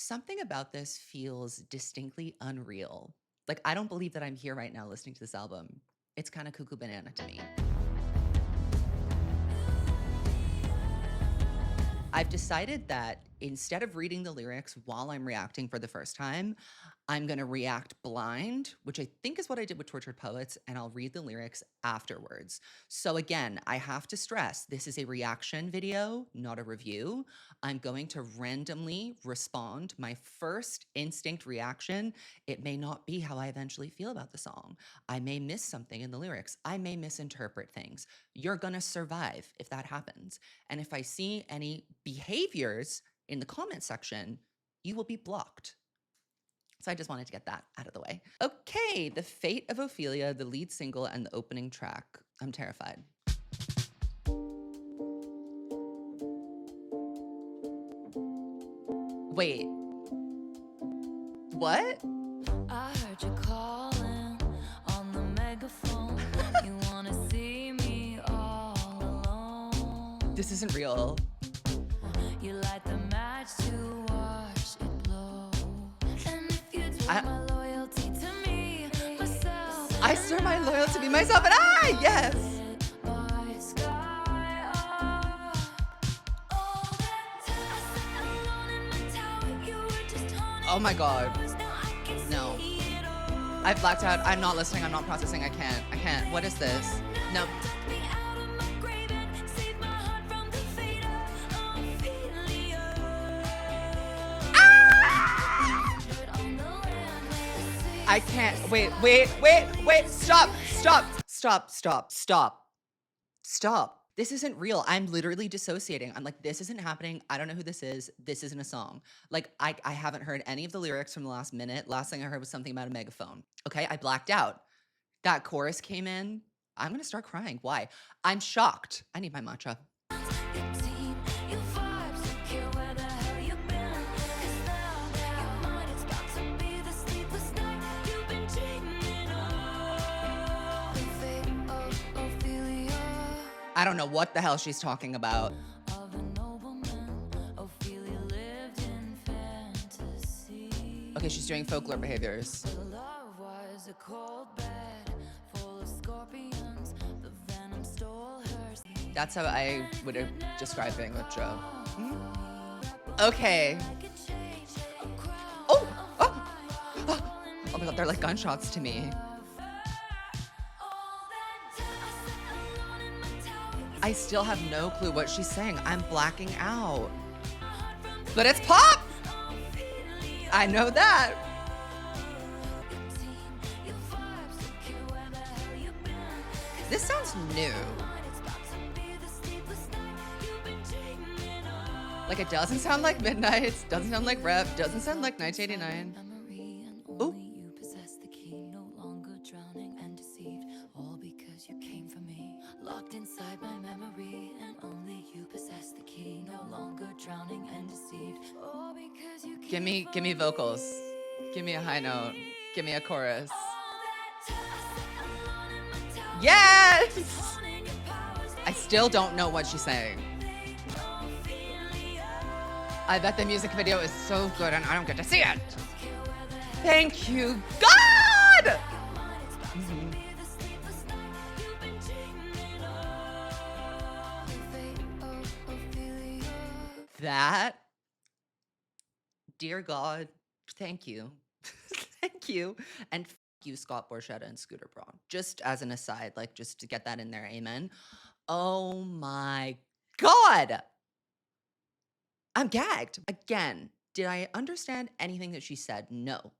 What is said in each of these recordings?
Something about this feels distinctly unreal. Like, I don't believe that I'm here right now listening to this album. It's kind of cuckoo banana to me. I've decided that instead of reading the lyrics while I'm reacting for the first time, I'm going to react blind, which I think is what I did with Tortured Poets, and I'll read the lyrics afterwards. So again, I have to stress, this is a reaction video, not a review. I'm going to randomly respond. My first instinct reaction, it may not be how I eventually feel about the song. I may miss something in the lyrics. I may misinterpret things. You're going to survive if that happens. And if I see any behaviors in the comment section, you will be blocked. So I just wanted to get that out of the way. Okay, The Fate of Ophelia, the lead single and the opening track. I'm terrified. Wait. What? I heard you calling on the megaphone. You wanna see me all alone. This isn't real. You light the match to watch it blow. And if you do my loyalty to me, myself, I swear my loyalty to me, myself, and I, yes. by sky up. All that time I sat alone in my tower, you were just haunting Oh my God. now I can No. see it all. I've blacked out. I'm not listening. I'm not processing. I can't. What is this? No. Took me out of my grave and saved my heart from the fate of Ophelia. But on the land where the sea I can't. Wait. Stop. This isn't real. I'm literally dissociating. I'm like, this isn't happening. I don't know who this is. This isn't a song. Like, I haven't heard any of the lyrics from the last minute. Last thing I heard was something about a megaphone. Okay, I blacked out. That chorus came in. I'm gonna start crying. Why? I'm shocked. I need my matcha. your team, your vibes, don't care where the hell you've been. 'Cause now your mind it's about to be the sleepless night you've been dreaming of. The fate of Ophelia. I don't know what the hell she's talking about. Of a nobleman, Ophelia lived in fantasy. Okay, she's doing folklore behaviors. The love was a cold bed full of scorpions. The venom stole her seed. That's how I would have described being with Joe. Okay. Like a change, a crown Oh, of oh, mine. oh. Oh my God, they're like gunshots to me. All that time I sat alone in my tower, I still have no clue what she's saying. I'm blacking out. But it's pop! I know that. your team, your vibes, don't care where the hell you've been. 'Cause This sounds new. mine it's about to be the sleepless night you've been dreaming of. Like, it doesn't sound like Midnights, doesn't sound like Rep, doesn't sound like 1989. Memory and Ooh. only you possess the key. No longer drowning and deceived, all because you came for me. Locked inside my memory and only you possess the key. No longer drowning and deceived, all because you came Give me vocals. Give me a high note. Give me a chorus. Yes! I still don't know what she's saying. I bet the music video is so good and I don't get to see it. Thank you, God! That, dear God, thank you. Thank you. And f you, Scott Borchetta and Scooter Braun. Just as an aside, like, just to get that in there, amen. Oh my God! I'm gagged. Again, did I understand anything that she said? No.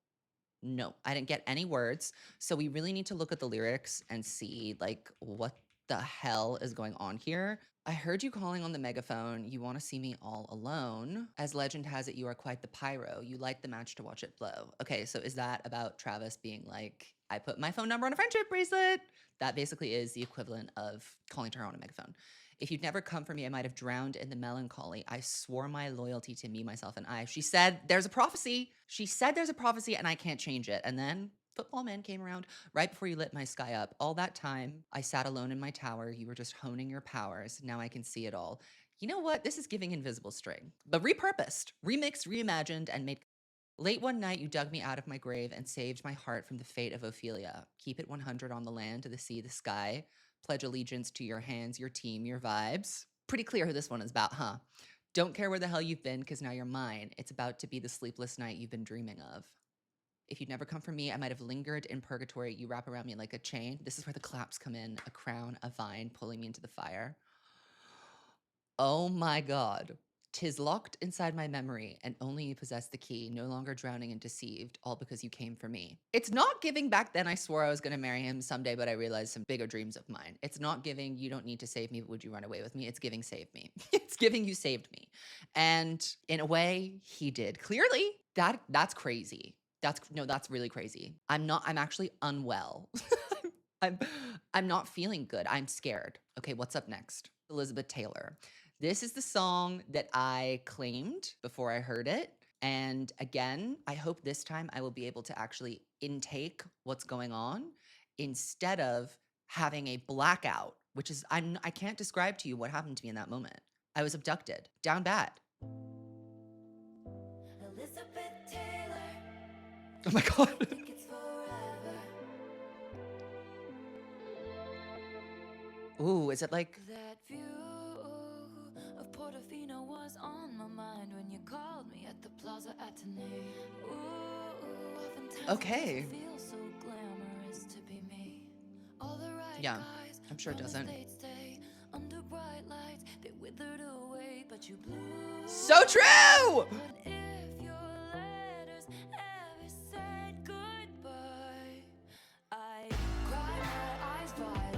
No, I didn't get any words. So we really need to look at the lyrics and see, like, what the hell is going on here. I heard you calling on the megaphone. You want to see me all alone. As legend has it, you are quite the pyro. You light the match to watch it blow. Okay, so is that about Travis being like, I put my phone number on a friendship bracelet? That basically is the equivalent of calling to her on a megaphone. If you'd never come for me, I might have drowned in the melancholy. I swore my loyalty to me, myself, and I. She said, there's a prophecy. She said there's a prophecy and I can't change it. And then football man came around right before you lit my sky up. All that time, I sat alone in my tower. You were just honing your powers. Now I can see it all. You know what? This is giving Invisible String, but repurposed, remixed, reimagined, and made Late one night, you dug me out of my grave and saved my heart from the fate of Ophelia. Keep it 100 on the land, the sea, the sky. Pledge allegiance to your hands, your team, your vibes. Pretty clear who this one is about, huh? Don't care where the hell you've been, because now you're mine. It's about to be the sleepless night you've been dreaming of. If you'd never come for me, I might have lingered in purgatory. You wrap around me like a chain. This is where the claps come in, a crown, a vine, pulling me into the fire. Oh my God. 'Tis locked inside my memory, and only you possess the key, no longer drowning and deceived, all because you came for me. It's not giving back then I swore I was gonna marry him someday, but I realized some bigger dreams of mine. It's not giving you don't need to save me, but would you run away with me? It's giving save me. It's giving you saved me. And in a way, he did. Clearly, that's crazy. That's really crazy. I'm actually unwell. I'm I'm not feeling good. I'm scared. Okay, what's up next? Elizabeth Taylor. This is the song that I claimed before I heard it. And again, I hope this time I will be able to actually intake what's going on instead of having a blackout, which is I can't describe to you what happened to me in that moment. I was abducted, down bad. Elizabeth Taylor, Oh my God. think it's forever. Ooh, is it like That view of Portofino was on my mind when you called me at the Plaza Atene. Ooh, oftentimes okay? it doesn't feel so glamorous to be me. All the right Yeah, guys I'm sure it promised doesn't. they'd stay under bright lights. They withered away, but you blew. So true! But if your letters ever said goodbye, I cry my eyes violet.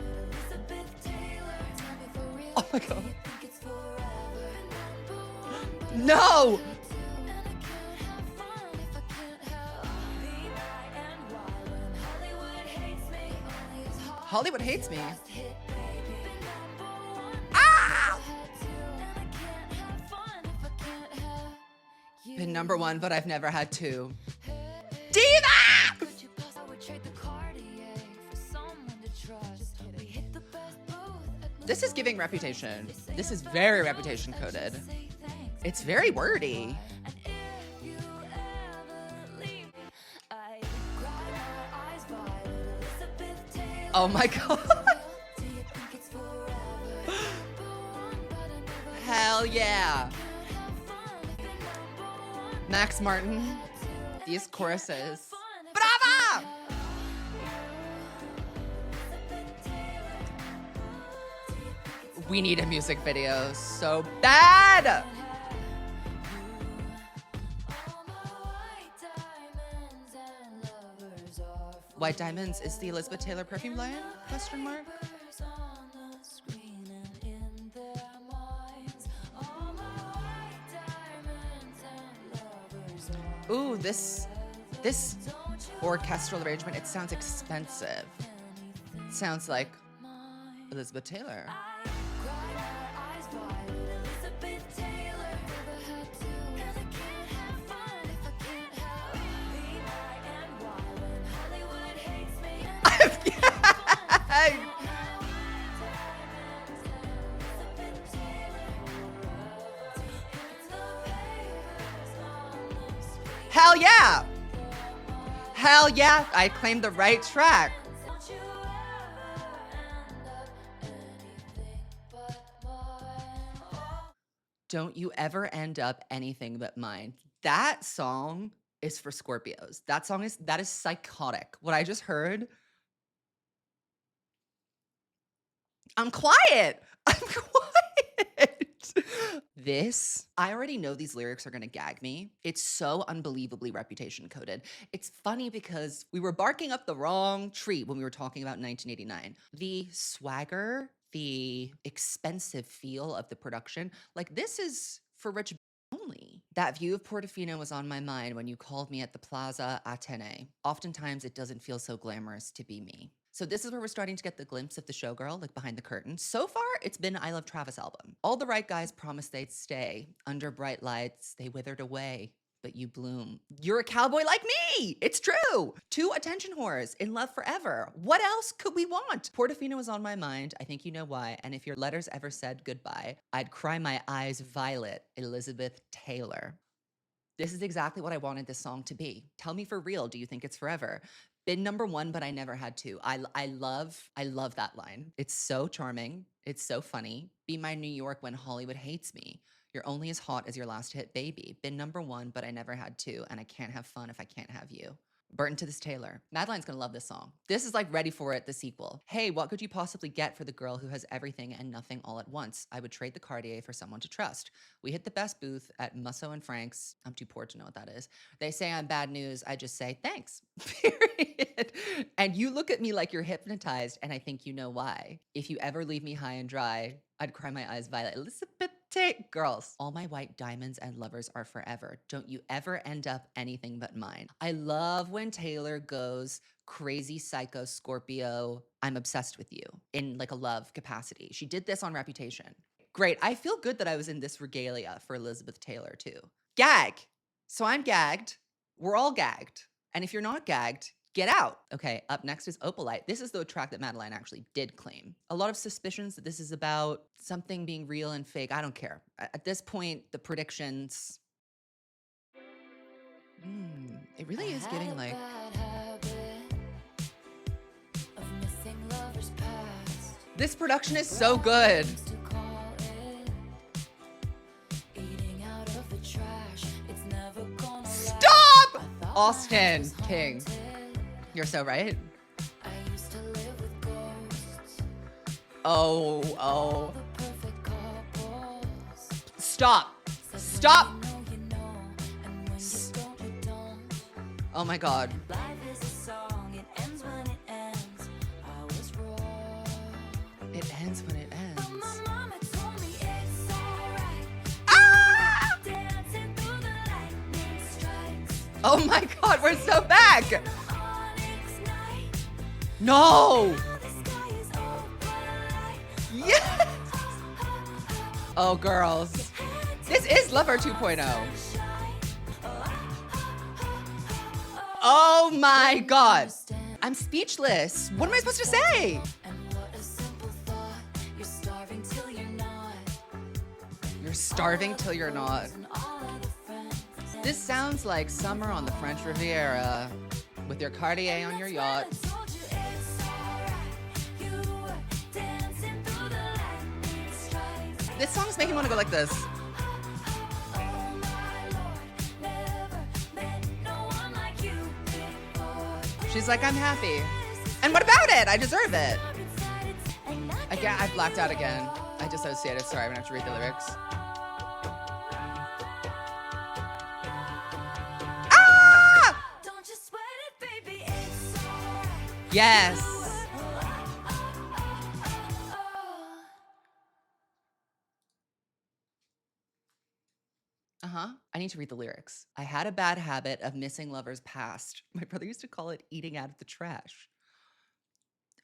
Elizabeth Taylor, tell me for real. Oh my God. Do you think it's forever? Number one, but No! and I can't have fun if I can't have be my and wild when Hollywood hates me. Only as hard Hollywood hates me. last hit, baby. Been number one, Ah! had to, and I can't have fun if I can't have you. Been number one, but I've never had two. Hey, Diva! could you pass? I would trade the Cartier for someone to trust. We hit the best booth at This is giving reputation. This is very reputation coded. say thanks. It's very wordy. And if you ever leave, I cry my eyes violet. Elizabeth Taylor. Oh my God. Do you think it's forever? Number one, but I never Hell yeah. can't have fun if you're number one. Max Martin, And these I can't choruses. have fun if I Brava! can't have you. Elizabeth Taylor. Do you think it's We need a music video so bad. White Diamonds is the Elizabeth Taylor perfume line? Question mark. Ooh, this orchestral arrangement, it sounds expensive. It sounds like Elizabeth Taylor. Hell yeah! Hell yeah! I claimed the right track. Don't you ever end up anything but mine. That song is for Scorpios. That is psychotic. What I just heard. I'm quiet. I'm quiet. This, I already know these lyrics are gonna gag me. It's so unbelievably reputation coded. It's funny because we were barking up the wrong tree when we were talking about 1989. The swagger, the expensive feel of the production, like this is for rich only. That view of Portofino was on my mind when you called me at the Plaza Atene. Oftentimes it doesn't feel so glamorous to be me. So this is where we're starting to get the glimpse of the showgirl, like behind the curtain. So far, it's been I Love Travis album. All the right guys promised they'd stay. Under bright lights, they withered away, but you bloom. You're a cowboy like me! It's true! Two attention whores in love forever. What else could we want? Portofino was on my mind. I think you know why. And if your letters ever said goodbye, I'd cry my eyes violet, Elizabeth Taylor. This is exactly what I wanted this song to be. Tell me for real, do you think it's forever? Been number one, but I never had to. I love that line. It's so charming. It's so funny. Be my New York when Hollywood hates me. You're only as hot as your last hit, baby. Been number one, but I never had to. And I can't have fun if I can't have you. Burton to this Taylor. Madeline's gonna love this song. This is like Ready for It, the sequel. Hey, what could you possibly get for the girl who has everything and nothing all at once? I would trade the Cartier for someone to trust. We hit the best booth at Musso and Frank's. I'm too poor to know what that is. They say I'm bad news. I just say thanks. Period. And you look at me like you're hypnotized, and I think you know why. If you ever leave me high and dry, I'd cry my eyes violet. Elizabeth Tate, girls. All my white diamonds and lovers are forever. Don't you ever end up anything but mine. I love when Taylor goes crazy psycho Scorpio. I'm obsessed with you in like a love capacity. She did this on Reputation. Great. I feel good that I was in this regalia for Elizabeth Taylor too. Gag. So I'm gagged. We're all gagged. And if you're not gagged, get out. Okay, up next is Opalite. This is the track that Madeline actually did claim. A lot of suspicions that this is about something being real and fake. I don't care. At this point, the predictions. It really is getting like. This production is so good. Stop! Austin King. You're so right. Oh. Stop. Oh my God. It ends when it ends. Ah! Oh my God, we're so back. No. Yes. Oh, girls. This is Lover 2.0. Oh my God. I'm speechless. What am I supposed to say? You're starving till you're not. This sounds like summer on the French Riviera with your Cartier on your yacht. This song's making me want to go like this. She's like, I'm happy. And what about it? I deserve it. Again, I blacked out again. I dissociated. Sorry, I'm gonna have to read the lyrics. Ah! Yes. I need to read the lyrics. I had a bad habit of missing lovers past. My brother used to call it eating out of the trash.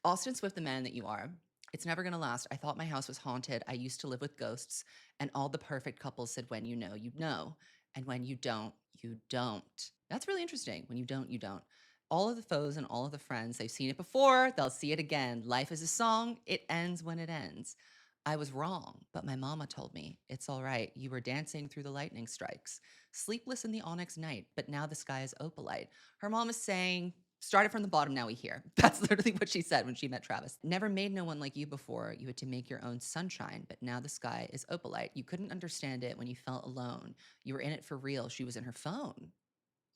Austin Swift, the man that you are. It's never gonna last. I thought my house was haunted. I used to live with ghosts, and all the perfect couples said, when you know, you know. And when you don't, you don't. That's really interesting. When you don't, you don't. All of the foes and all of the friends, they've seen it before, they'll see it again. Life is a song, it ends when it ends. I was wrong, but my mama told me, it's all right. You were dancing through the lightning strikes, sleepless in the onyx night, but now the sky is opalite. Her mom is saying, started from the bottom, now we hear. That's literally what she said when she met Travis. Never made no one like you before. You had to make your own sunshine, but now the sky is opalite. You couldn't understand it when you felt alone. You were in it for real. She was in her phone.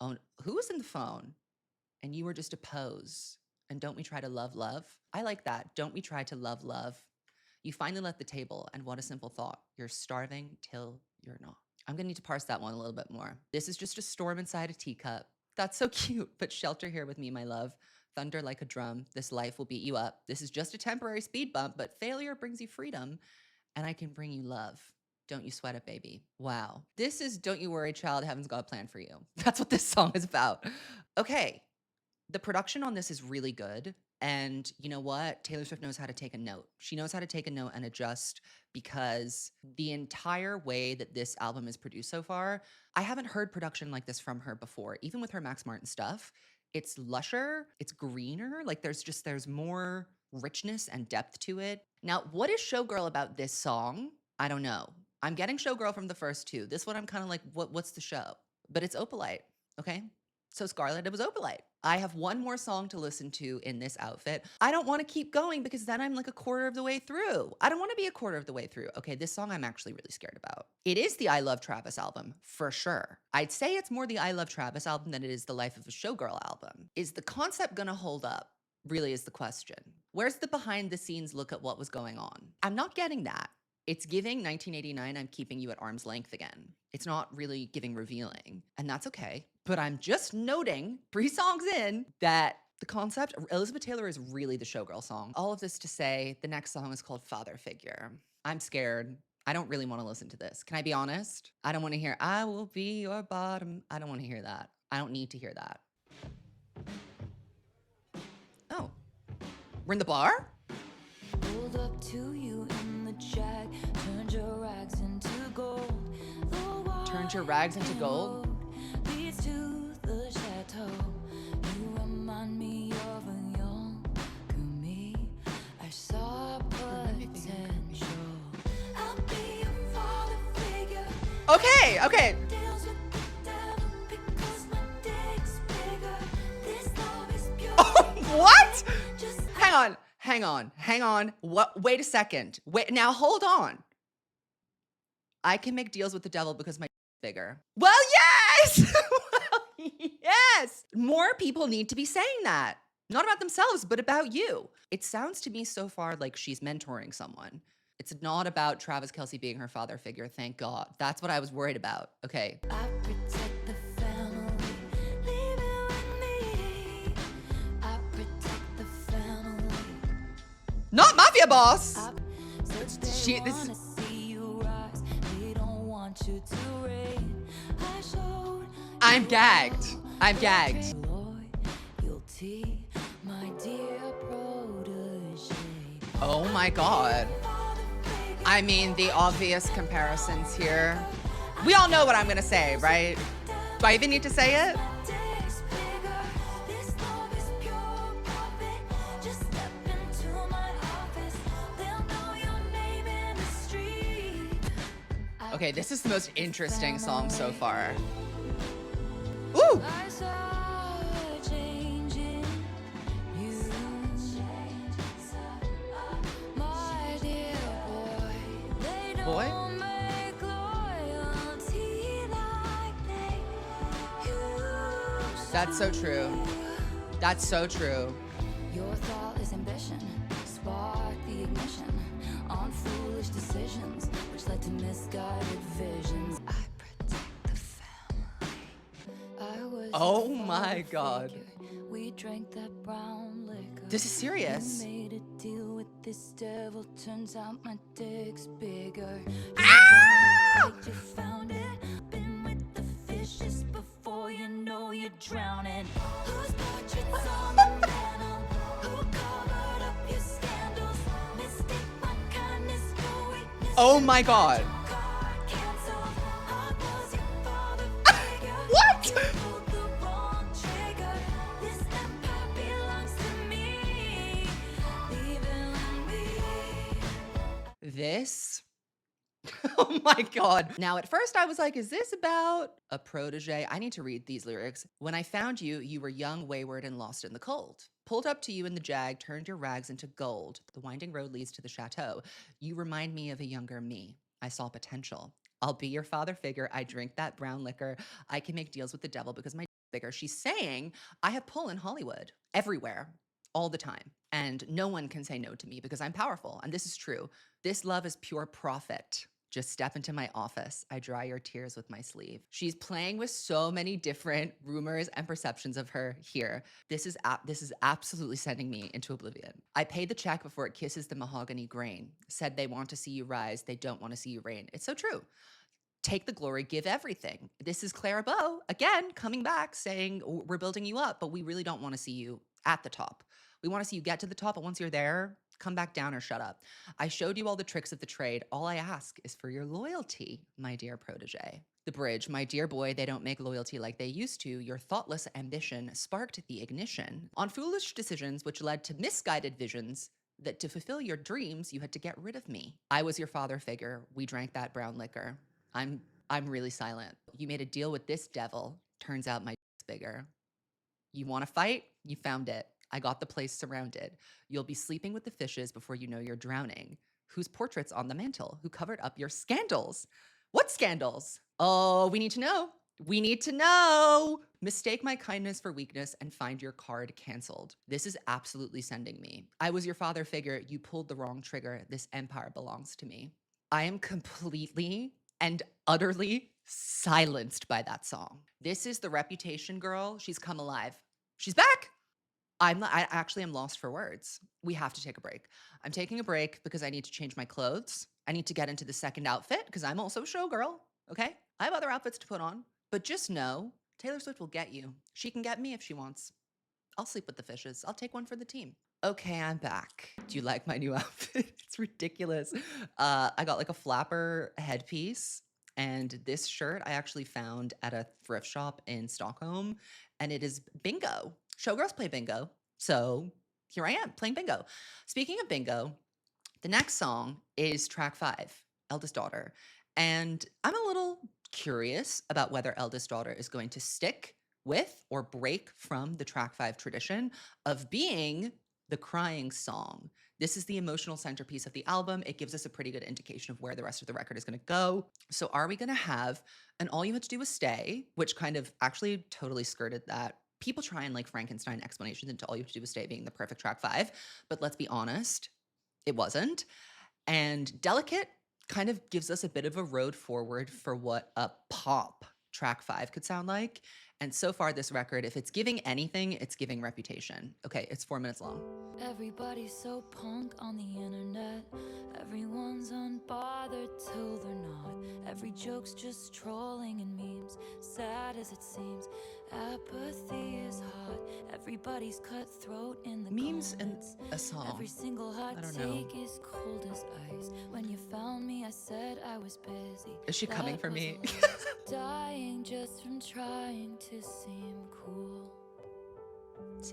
Oh, who was in the phone? And you were just a pose. And don't we try to love, love? I like that. Don't we try to love, love? You finally left the table, and what a simple thought. You're starving till you're not. I'm gonna need to parse that one a little bit more. This is just a storm inside a teacup. That's so cute, but shelter here with me, my love. Thunder like a drum. This life will beat you up. This is just a temporary speed bump, but failure brings you freedom, and I can bring you love. Don't you sweat it, baby. Wow. This is Don't You Worry, Child, Heaven's Got a Plan for You. That's what this song is about. Okay, the production on this is really good. And you know what? Taylor Swift knows how to take a note. She knows how to take a note and adjust, because the entire way that this album is produced so far, I haven't heard production like this from her before. Even with her Max Martin stuff, it's lusher, it's greener. Like there's more richness and depth to it. Now, what is Showgirl about this song? I don't know. I'm getting Showgirl from the first two. This one I'm kind of like, what's the show? but it's opalite, okay? So Scarlett, it was opalite. I have one more song to listen to in this outfit. I don't want to keep going because then I'm like a quarter of the way through. I don't want to be a quarter of the way through. Okay, this song I'm actually really scared about. It is the I Love Travis album, for sure. I'd say it's more the I Love Travis album than it is the Life of a Showgirl album. Is the concept gonna hold up? Really is the question. Where's the behind the scenes look at what was going on? I'm not getting that. It's giving 1989, I'm keeping you at arm's length again. It's not really giving revealing, and that's okay. But I'm just noting, 3 songs in, that the concept, Elizabeth Taylor is really the Showgirl song. All of this to say, the next song is called Father Figure. I'm scared. I don't really want to listen to this. Can I be honest? I don't want to hear, I will be your bottom. I don't want to hear that. I don't need to hear that. Oh, we're in the bar? Pulled up to you in the Jag, turned your rags into gold. Turned your rags into gold? Leads to the chateau. You remind me of a younger me. I saw potential. I'll be your father figure. Okay, okay. Deals with the devil because my dick's bigger. This love is pure. What? Just Hang on. What? Wait a second. Wait, now hold on. I can make deals with the devil because my bigger. Well, yes! Well, yes! More people need to be saying that. Not about themselves, but about you. It sounds to me so far like she's mentoring someone. It's not about Travis Kelce being her father figure, thank God. That's what I was worried about. Okay. I protect the family, leave it with me. I protect the family. Not Mafia Boss! So they She- this- wanna see you rise. They don't want you to reign. I showed I'm you gagged. all I'm gagged. loyalty, my dear protege. Oh my God. I mean, the obvious comparisons here. We all know what I'm gonna say, right? Do I even need to say it? Dick's bigger. This love is pure profit. Just step into my office. They'll know your name in the street. Okay, this is the most interesting song so far. Ooh! I saw a change in you, my dear boy. They don't Boy? make loyalty like they used That's so true. That's so true. Your thoughtless ambition sparked the ignition on foolish decisions, which led to misguided visions. I protect the family. I was Oh your my father God. figure. We drank that brown liquor. This is serious. You made a deal with this devil. Turns out my dick's bigger. Ah! You found it. Been with the fishes before you know you're drowning. Whose portraits on the mantle? Who covered up your scandals? Mistake my kindness for weakness. Oh my God. Card canceled. I was your father figure. What? You pulled the wrong trigger. This empire belongs to me. Leave it with me. This? Oh my God. Now, at first I was like, is this about a protege? I need to read these lyrics. When I found you, you were young, wayward, and lost in the cold. Pulled up to you in the Jag, turned your rags into gold. The winding road leads to the chateau. You remind me of a younger me. I saw potential. I'll be your father figure. I drink that brown liquor. I can make deals with the devil because my bigger. She's saying, I have pull in Hollywood, everywhere, all the time. And no one can say no to me because I'm powerful. And this is true. This love is pure profit. Just step into my office. I dry your tears with my sleeve. She's playing with so many different rumors and perceptions of her here. This is absolutely sending me into oblivion. I paid the check before it kisses the mahogany grain. Said they want to see you rise. They don't want to see you reign. It's so true. Take the glory, give everything. This is Clara Bow, again, coming back saying, we're building you up, but we really don't want to see you at the top. We want to see you get to the top, but once you're there, come back down or shut up. I showed you all the tricks of the trade. All I ask is for your loyalty, my dear protege. The bridge, my dear boy, they don't make loyalty like they used to. Your thoughtless ambition sparked the ignition on foolish decisions which led to misguided visions that to fulfill your dreams, you had to get rid of me. I was your father figure. We drank that brown liquor. I'm I'm really silent. You made a deal with this devil. Turns out my dick's bigger. You want to fight? You found it. I got the place surrounded. You'll be sleeping with the fishes before you know you're drowning. Whose portrait's on the mantle? Who covered up your scandals? What scandals? Oh, we need to know. We need to know. Mistake my kindness for weakness and find your card canceled. This is absolutely sending me. I was your father figure. You pulled the wrong trigger. This empire belongs to me. I am completely and utterly silenced by that song. This is the Reputation girl. She's come alive. She's back. I actually am lost for words. We have to take a break. I'm taking a break because I need to change my clothes. I need to get into the second outfit because I'm also a showgirl. Okay. I have other outfits to put on, but just know Taylor Swift will get you. She can get me if she wants. I'll sleep with the fishes. I'll take one for the team. Okay, I'm back. Do you like my new outfit? It's ridiculous. I got like a flapper headpiece, and this shirt I actually found at a thrift shop in Stockholm, and it is bingo. Showgirls play bingo. So here I am playing bingo. Speaking of bingo, the next song is track 5, Eldest Daughter. And I'm a little curious about whether Eldest Daughter is going to stick with or break from the track 5 tradition of being the crying song. This is the emotional centerpiece of the album. It gives us a pretty good indication of where the rest of the record is going to go. So are we going to have an All You Had to Do Was Stay, which kind of actually totally skirted that? People try and like Frankenstein explanations into All You Have to Do Was Stay being the perfect track 5, but let's be honest, it wasn't. And Delicate kind of gives us a bit of a road forward for what a pop track 5 could sound like. And so far, this record, if it's giving anything, it's giving Reputation. Okay, it's 4 minutes long. Everybody's so punk on the internet. Everyone's unbothered till they're not. Every joke's just trolling and memes. Sad as it seems, apathy is hot. Everybody's cutthroat in the Memes and comments. a song. Every single hot I don't know. take is cold as ice. When you found me, I said I was busy. Is she coming That for was me? a lie. Dying just from trying to seem cool.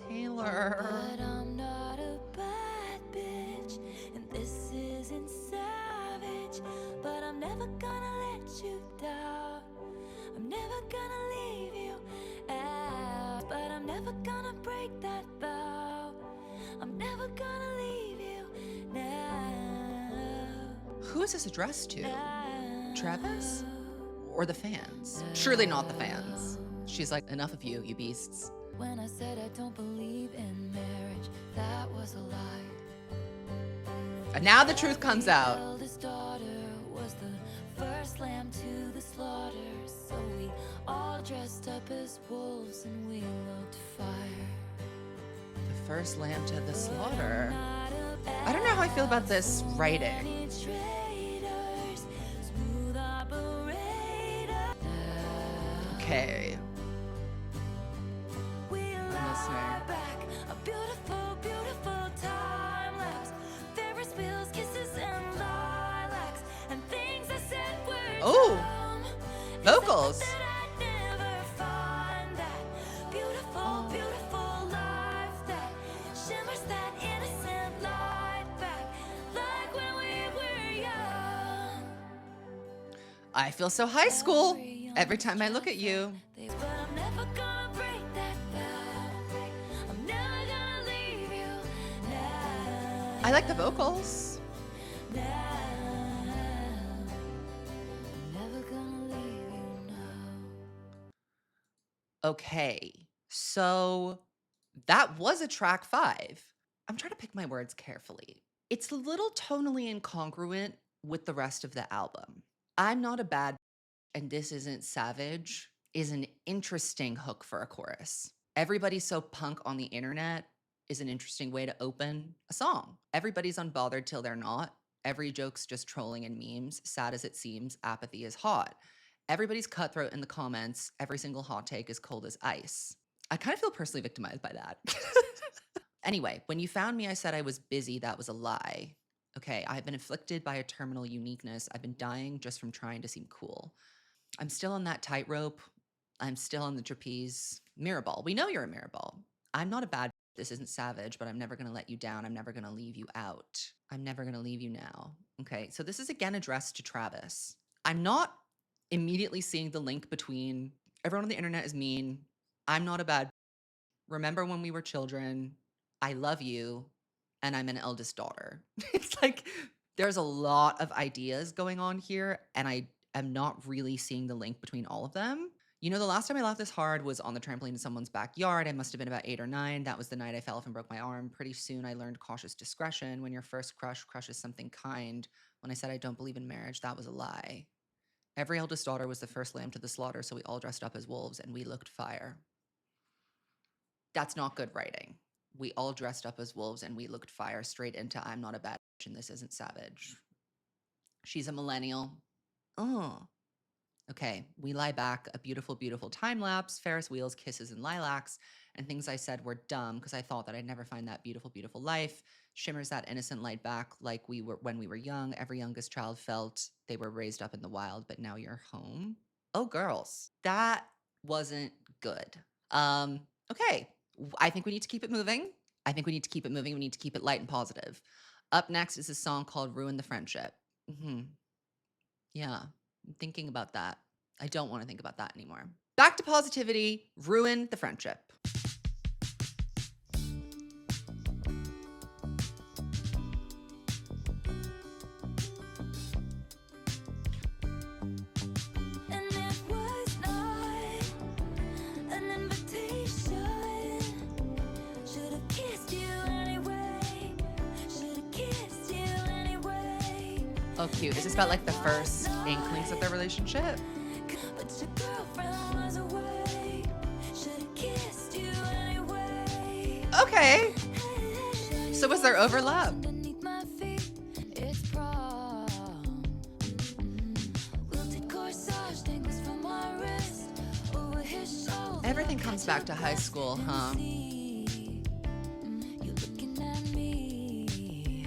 Taylor. But I'm not a bad bitch, and this isn't savage. But I'm never gonna let you down. I'm never gonna leave you out. But I'm never gonna break that vow. I'm never gonna leave you now. Who is this addressed to? Now. Travis? Or the fans? Surely not the fans. She's like, enough of you, you beasts. When I said I don't believe in marriage, that was a lie. And now the truth comes out. Eldest daughter was the first lamb to the slaughter. So we all dressed up as wolves and we looked fire. The first lamb to the slaughter. I don't know how I feel about this writing. Okay. Oh, vocals. I feel so high school every time I look at you. I like the vocals. Okay, so that was a track 5. I'm trying to pick my words carefully. It's a little tonally incongruent with the rest of the album. I'm not a bad and this isn't savage is an interesting hook for a chorus. Everybody's so punk on the internet is an interesting way to open a song. Everybody's unbothered till they're not. Every joke's just trolling and memes. Sad as it seems, apathy is hot. Everybody's cutthroat in the comments. Every single hot take is cold as ice. I kind of feel personally victimized by that. Anyway, when you found me, I said I was busy. That was a lie. Okay, I have been afflicted by a terminal uniqueness. I've been dying just from trying to seem cool. I'm still on that tightrope. I'm still on the trapeze. Mirrorball. We know you're a mirrorball. I'm not a bad. This isn't savage, but I'm never going to let you down. I'm never going to leave you out. I'm never going to leave you now. Okay, so this is again addressed to Travis. I'm not immediately seeing the link between everyone on the internet is mean. I'm not a bad. Remember when we were children? I love you, and I'm an eldest daughter. It's like there's a lot of ideas going on here, and I am not really seeing the link between all of them. You know, the last time I laughed this hard was on the trampoline in someone's backyard. I must have been about 8 or 9. That was the night I fell off and broke my arm. Pretty soon I learned cautious discretion. When your first crush crushes something kind. When I said I don't believe in marriage, that was a lie. Every eldest daughter was the first lamb to the slaughter, so we all dressed up as wolves and we looked fire. That's not good writing. We all dressed up as wolves and we looked fire straight into I'm not a bad bitch and this isn't savage. She's a millennial. Oh. Okay, we lie back, a beautiful, beautiful time lapse, Ferris wheels, kisses, and lilacs, and things I said were dumb because I thought that I'd never find that beautiful, beautiful life. Shimmers that innocent light back like we were when we were young. Every youngest child felt they were raised up in the wild, but now you're home. Oh, girls, that wasn't good. Okay, I think we need to keep it moving. I think we need to keep it moving. We need to keep it light and positive. Up next is a song called "Ruin the Friendship." Yeah, I'm thinking about that. I don't want to think about that anymore. Back to positivity, ruin the friendship. And it was not an invitation. Should've kissed you anyway. Should've kissed you anyway. Oh, cute. Is this about like the first inklings of their relationship? But your girlfriend was away. Should've kissed you anyway. Okay. So was there overlap? Underneath my feet, it's prom. Wilted corsage dangles from my wrist over his shoulder. Everything comes back to high school, huh? You looking at me,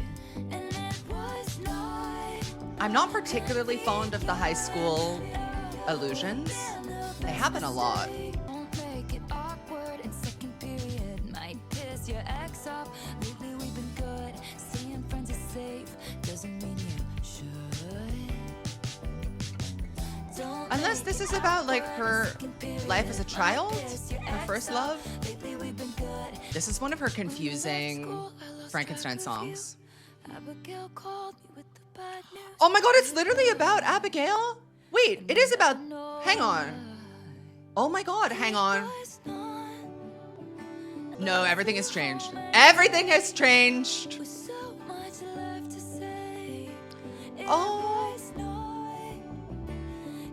and it was not. I'm not particularly fond of the high school illusions. They happen a lot. Don't make it awkward in second period. Might piss your ex off. Lately we've been good. Seeing friends is safe doesn't mean you should. Don't Unless this is about like her life as a child, her first love. lately we've been good. This is one of her confusing Frankenstein songs. Abigail called me with the bad news. Oh my god, it's literally about Abigail? Wait, it is about. Hang on. Oh my god, hang on. No, everything has changed. Everything has changed. With so much left to say. It Oh. was not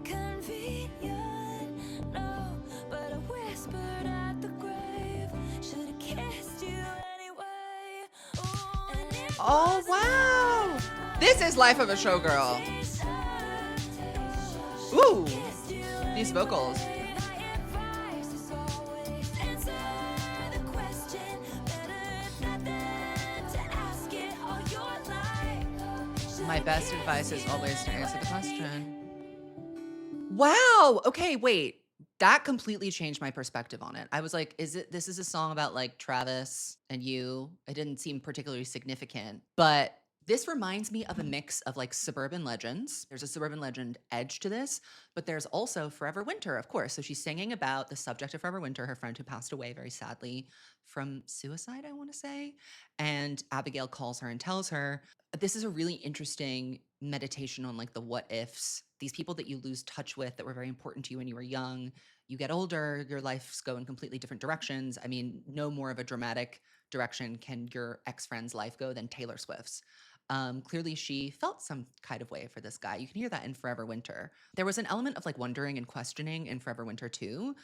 convenient, no, but I whispered at the grave. Should've kissed you anyway. Ooh, and it Oh was wow. This is Life of a Showgirl. not Ooh, kissed you these vocals. anyway. My advice is always answer the question. Better than to ask it all your life. My best advice is always to answer the question. Wow. Okay, wait. That completely changed my perspective on it. I was like, this is a song about like Travis and you. It didn't seem particularly significant, but this reminds me of a mix of like suburban legends. There's a suburban legend edge to this, but there's also Forever Winter, of course. So she's singing about the subject of Forever Winter, her friend who passed away very sadly from suicide, I want to say. And Abigail calls her and tells her, this is a really interesting meditation on like the what ifs, these people that you lose touch with that were very important to you when you were young. You get older, your lives go in completely different directions. I mean, no more of a dramatic direction can your ex-friend's life go than Taylor Swift's. Clearly she felt some kind of way for this guy. You can hear that in Forever Winter. There was an element of like wondering and questioning in Forever Winter too.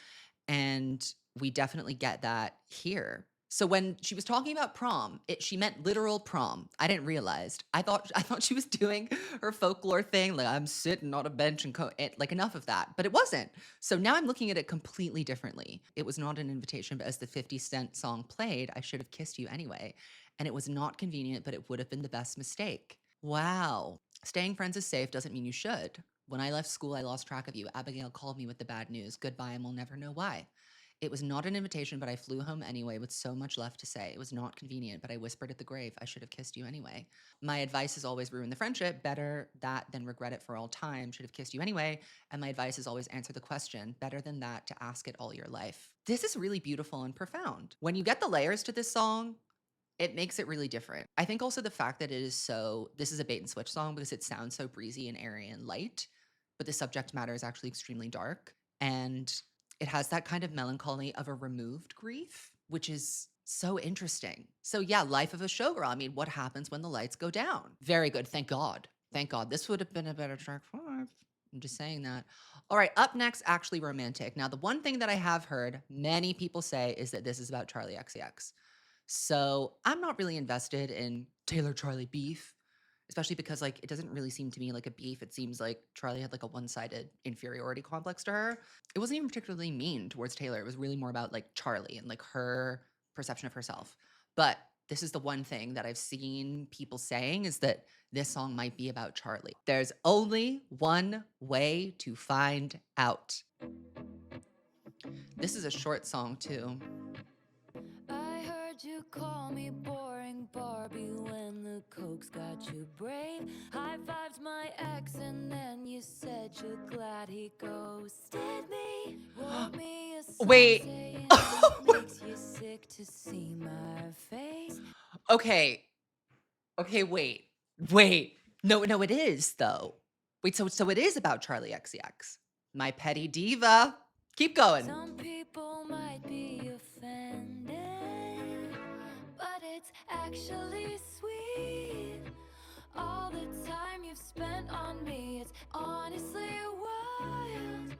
And we definitely get that here. So when she was talking about prom, she meant literal prom. I didn't realize. I thought she was doing her folklore thing, like I'm sitting on a bench and like enough of that, but it wasn't. So now I'm looking at it completely differently. It was not an invitation, but as the 50 Cent song played, I should have kissed you anyway. And it was not convenient, but it would have been the best mistake. Wow. Staying friends is safe doesn't mean you should. When I left school, I lost track of you. Abigail called me with the bad news. Goodbye, and we'll never know why. It was not an invitation, but I flew home anyway with so much left to say. It was not convenient, but I whispered at the grave, I should have kissed you anyway. My advice is always ruin the friendship. Better that than regret it for all time. Should have kissed you anyway. And my advice is always answer the question. Better than that to ask it all your life. This is really beautiful and profound. When you get the layers to this song, it makes it really different. I think also the fact that it is this is a bait and switch song because it sounds so breezy and airy and light, but the subject matter is actually extremely dark. And it has that kind of melancholy of a removed grief, which is so interesting. So yeah, life of a showgirl. I mean, what happens when the lights go down? Very good. Thank God. Thank God. This would have been a better track 5. I'm just saying that. All right, up next, Actually Romantic. Now, the one thing that I have heard many people say is that this is about Charlie XCX. So I'm not really invested in Taylor Charlie beef, especially because like it doesn't really seem to me like a beef. It seems like Charlie had like a one-sided inferiority complex to her. It wasn't even particularly mean towards Taylor. It was really more about like Charlie and like her perception of herself. But this is the one thing that I've seen people saying is that this song might be about Charlie. There's only one way to find out. This is a short song too. I heard you call me boring Barbie when the coke's got you brave. High fived my ex and then you said you're glad he ghosted me. Wrote me a song Wait. saying it makes you sick to see my face. Okay, wait. No, it is though. Wait, so it is about Charlie XCX. My petty diva. Keep going. Some people might be offended, but it's actually sweet. All the time you've spent on me, it's honestly wild.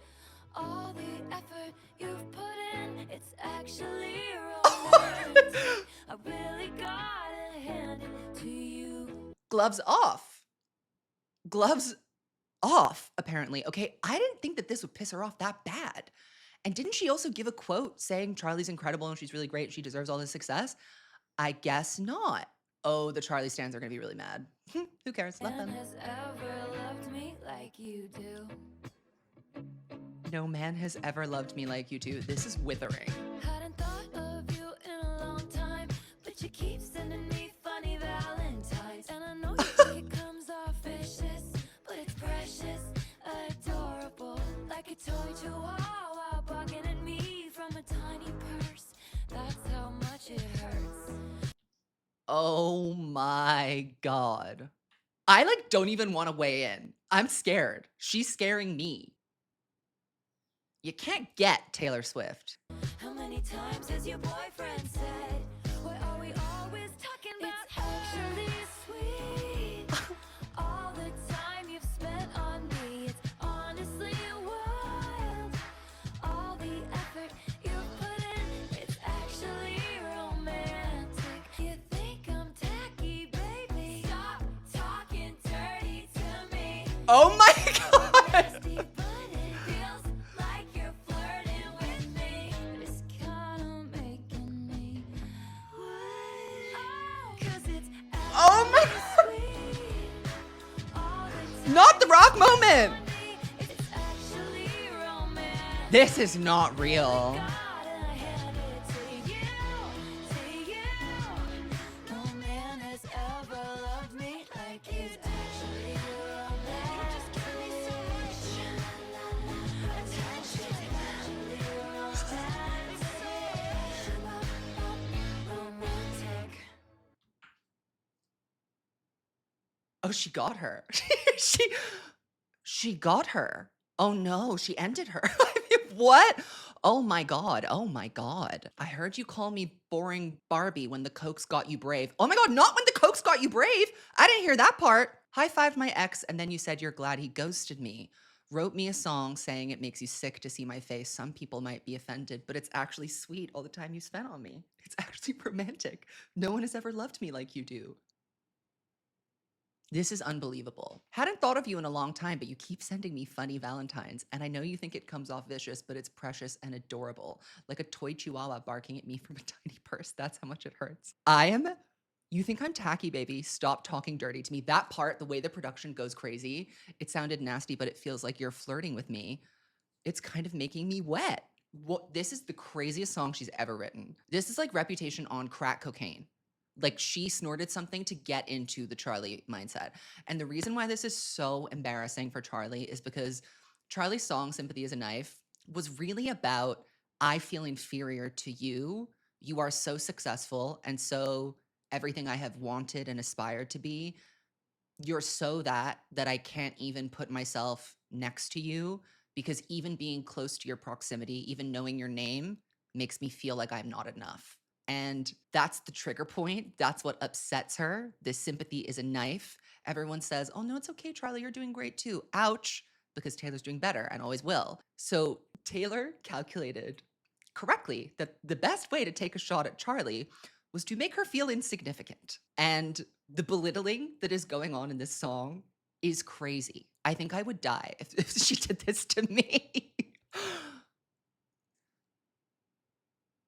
All the effort you've put in, it's actually romantic. I really gotta hand it to you. Gloves off. Gloves off, apparently. Okay, I didn't think that this would piss her off that bad. And didn't she also give a quote saying Charlie's incredible and she's really great, she deserves all this success? I guess not. Oh, the Charlie stans are gonna be really mad. Who cares? Let Man them. has ever loved me like you do. No man has ever loved me like you do. This is withering. Hadn't thought of you in a long time, but you keep sending me funny valentines. And I know you think it comes off vicious, but it's precious, adorable, like a toy chihuahua barking at me from a tiny purse. That's how much it hurts. Oh my God. I like don't even want to weigh in. I'm scared. She's scaring me. You can't get Taylor Swift. How many times has your boyfriend said, what are we always talking about? It's actually sweet. All the time you've spent on me, it's honestly wild. All the effort you've put in, it's actually romantic. You think I'm tacky, baby? Stop talking dirty to me. Oh my God. Nasty, but it feels like you're flirting with me. It's kinda making me wet. Oh, 'cause it's Oh my actually sweet. All the time Not the rock moment. on me, it's actually romantic. This is not real. Gotta hand it to you. No man has ever loved me like it's actually romantic. Just give me so much attention. Actually romantic. Oh, she got her. she got her. Oh no, she ended her. I mean, what? Oh my God. Oh my God. I heard you call me boring Barbie when the Cokes got you brave. Oh my God, not when the Cokes got you brave. I didn't hear that part. High-fived my ex and then you said you're glad he ghosted me. Wrote me a song saying it makes you sick to see my face. Some people might be offended, but it's actually sweet all the time you spent on me. It's actually romantic. No one has ever loved me like you do. This is unbelievable. Hadn't thought of you in a long time, but you keep sending me funny Valentines. And I know you think it comes off vicious, but it's precious and adorable. Like a toy chihuahua barking at me from a tiny purse. That's how much it hurts. You think I'm tacky, baby. Stop talking dirty to me. That part, the way the production goes crazy, it sounded nasty, but it feels like you're flirting with me. It's kind of making me wet. This is the craziest song she's ever written. This is like Reputation on crack cocaine. Like she snorted something to get into the Charlie mindset. And the reason why this is so embarrassing for Charlie is because Charlie's song Sympathy is a Knife was really about I feel inferior to you. You are so successful and so everything I have wanted and aspired to be. You're so that I can't even put myself next to you because even being close to your proximity, even knowing your name makes me feel like I'm not enough. And that's the trigger point. That's what upsets her. This sympathy is a knife. Everyone says, oh no, it's okay, Charlie, you're doing great too. Ouch, because Taylor's doing better and always will. So Taylor calculated correctly that the best way to take a shot at Charlie was to make her feel insignificant. And the belittling that is going on in this song is crazy. I think I would die if she did this to me.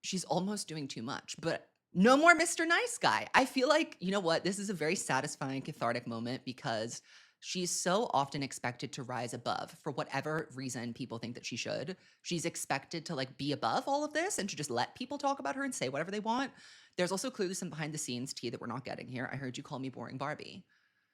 She's almost doing too much, but no more Mr. Nice Guy. I feel like, you know what? This is a very satisfying, cathartic moment because she's so often expected to rise above for whatever reason people think that she should. She's expected to like be above all of this and to just let people talk about her and say whatever they want. There's also clearly some behind the scenes tea that we're not getting here. I heard you call me boring Barbie.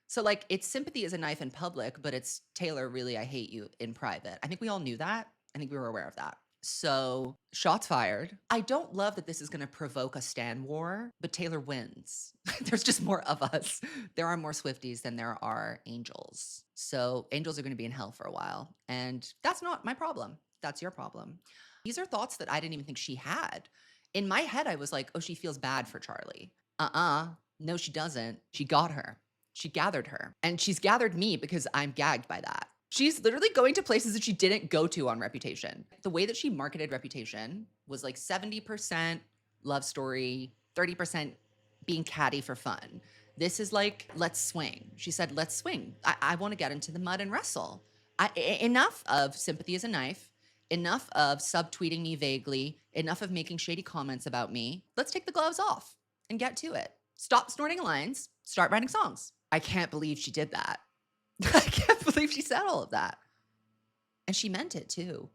So like it's sympathy is a knife in public, but it's Taylor, really, I hate you in private. I think we all knew that. I think we were aware of that. So shots fired. I don't love that this is going to provoke a stan war, but Taylor wins. There's just more of us. There are more Swifties than there are angels. So angels are going to be in hell for a while. And that's not my problem. That's your problem. These are thoughts that I didn't even think she had. In my head, I was like, oh, she feels bad for Charlie. No, she doesn't. She got her. She gathered her. And she's gathered me because I'm gagged by that. She's literally going to places that she didn't go to on Reputation. The way that she marketed Reputation was like 70% love story, 30% being catty for fun. This is like, let's swing. She said, let's swing. I want to get into the mud and wrestle. Enough of Sympathy is a Knife, enough of subtweeting me vaguely, enough of making shady comments about me. Let's take the gloves off and get to it. Stop snorting lines, start writing songs. I can't believe she did that. I can't believe she said all of that. And she meant it too.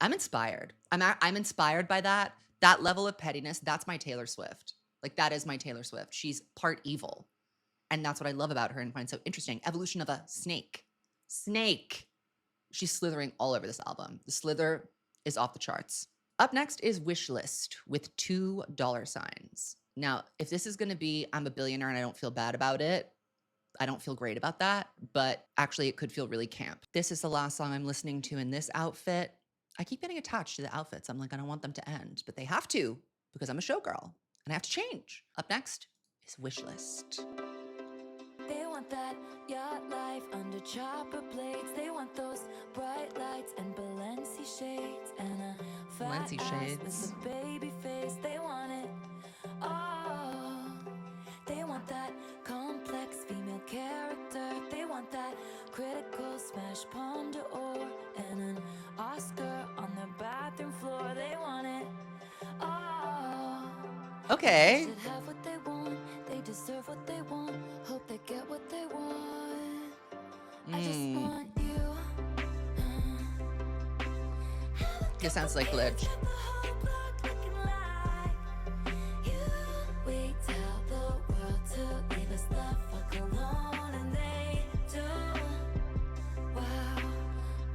I'm inspired. I'm inspired by that. That level of pettiness, that's my Taylor Swift. Like that is my Taylor Swift. She's part evil. And that's what I love about her and find so interesting. Evolution of a snake. Snake. She's slithering all over this album. The slither is off the charts. Up next is Wishlist with $2. Now, if this is going to be I'm a billionaire and I don't feel bad about it, I don't feel great about that, but actually it could feel really camp. This is the last song I'm listening to in this outfit. I keep getting attached to the outfits. I'm like, I don't want them to end, but they have to because I'm a showgirl and I have to change. Up next is Wishlist. They want that yacht life under chopper blades. They want those bright lights and Balenci shades and a fat Balenci ass shades. with a baby face. They want it all. They want that complex female character. They want that critical smash palm d'or and an Oscar on their bathroom floor. They want it all. Okay. They should have what they want. They deserve what they want. Hope they get what they want. I just want you. This sounds like Glitch. We tell the world to leave us the fuck alone, and they do. Wow,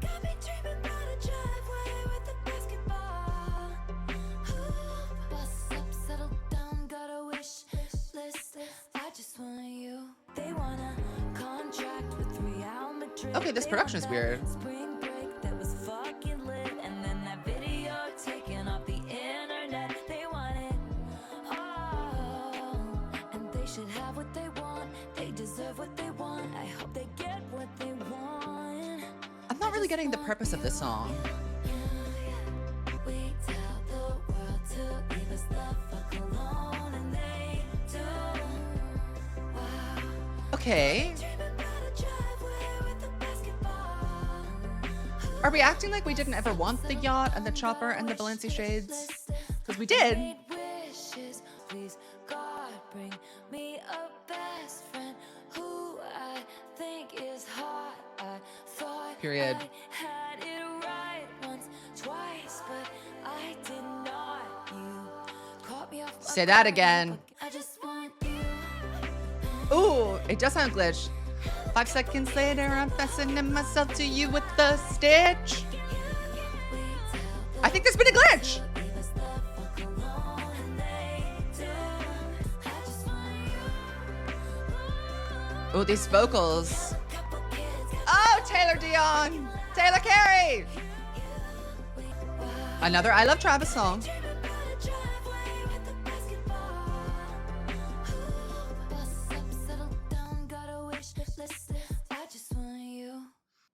got me dreaming about a driveway with a basketball hoop. Bust up, settle down, got a wish list. I just want you. They want a contract with Real Madrid. Okay, this production is weird. Spring break that was fucking lit, and then that video taken off the internet. They want it all, and they should have what they want. They deserve what they want. I hope they get what they want. I'm not really getting the purpose of this song. We tell the world to leave us the fuck alone, and they do. Wow. Okay. Dreaming about a driveway with a basketball. Are we acting like we didn't ever want the yacht and the chopper and the Balenci shades? Because we did. Made wishes, please God, bring me a best friend who I think is hot. I thought Period. I had it right once, twice, but caught me off my Say that guard. again. I just want you. Ooh, it does sound glitch. 5 seconds later, I'm fastening myself to you with the stitch. I think there's been a glitch. Oh, these vocals. Oh, Taylor Dion. Taylor Carey. Another I Love Travis song.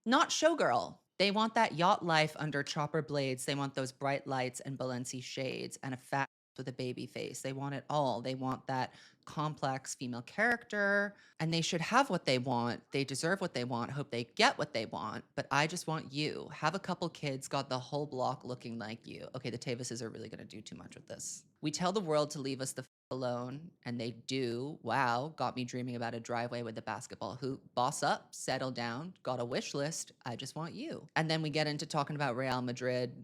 Not Showgirl. They want that yacht life under chopper blades. They want those bright lights and Balenci shades and a fat with a baby face. They want it all. They want that complex female character, and they should have what they want. They deserve what they want. Hope they get what they want. But I just want you. Have a couple kids, got the whole block looking like you. Okay, the Tavises are really going to do too much with this. We tell the world to leave us the alone, and they do. Wow, got me dreaming about a driveway with a basketball hoop. Boss up, settle down, got a wish list. I just want you. And then we get into talking about Real Madrid.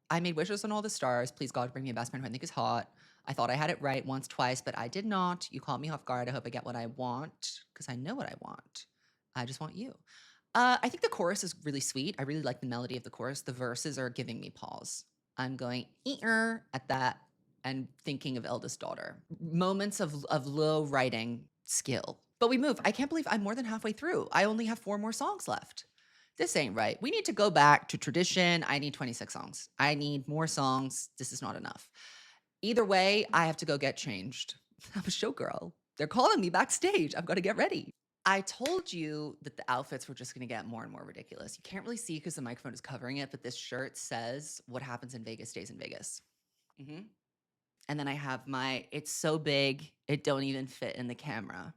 I made wishes on all the stars. Please God, bring me a best friend who I think is hot. I thought I had it right once, twice, but I did not. You caught me off guard. I hope I get what I want because I know what I want. I just want you. I think the chorus is really sweet. I really like the melody of the chorus. The verses are giving me pause. I'm going at that and thinking of eldest daughter. Moments of low writing skill. But we move. I can't believe I'm more than halfway through. I only have 4 more songs left. This ain't right. We need to go back to tradition. I need 26 songs. I need more songs. This is not enough. Either way, I have to go get changed. I'm a showgirl. They're calling me backstage. I've got to get ready. I told you that the outfits were just going to get more and more ridiculous. You can't really see because the microphone is covering it, but this shirt says what happens in Vegas stays in Vegas. And then I have it's so big, it don't even fit in the camera.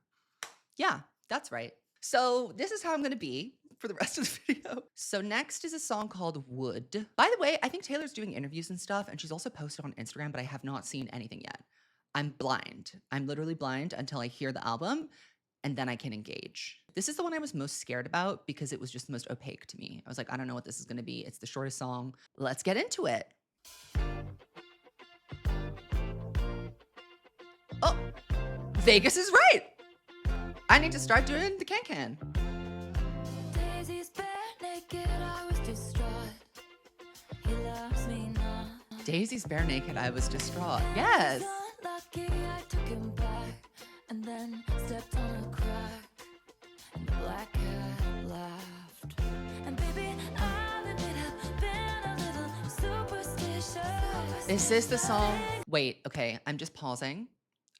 Yeah, that's right. So this is how I'm going to be for the rest of the video. So next is a song called Wood. By the way, I think Taylor's doing interviews and stuff, and she's also posted on Instagram, but I have not seen anything yet. I'm blind. I'm literally blind until I hear the album, and then I can engage. This is the one I was most scared about because it was just the most opaque to me. I was like, I don't know what this is going to be. It's the shortest song. Let's get into it. Oh, Vegas is right. I need to start doing the can-can. Daisy's bare naked, I was distraught. He loves me not. Daisy's bare naked, I was distraught. Yes. Lucky I took him back and then stepped on a crack and the black cat laughed. And baby, I'll admit I've been a little superstitious. Is this the song? Wait, okay, I'm just pausing.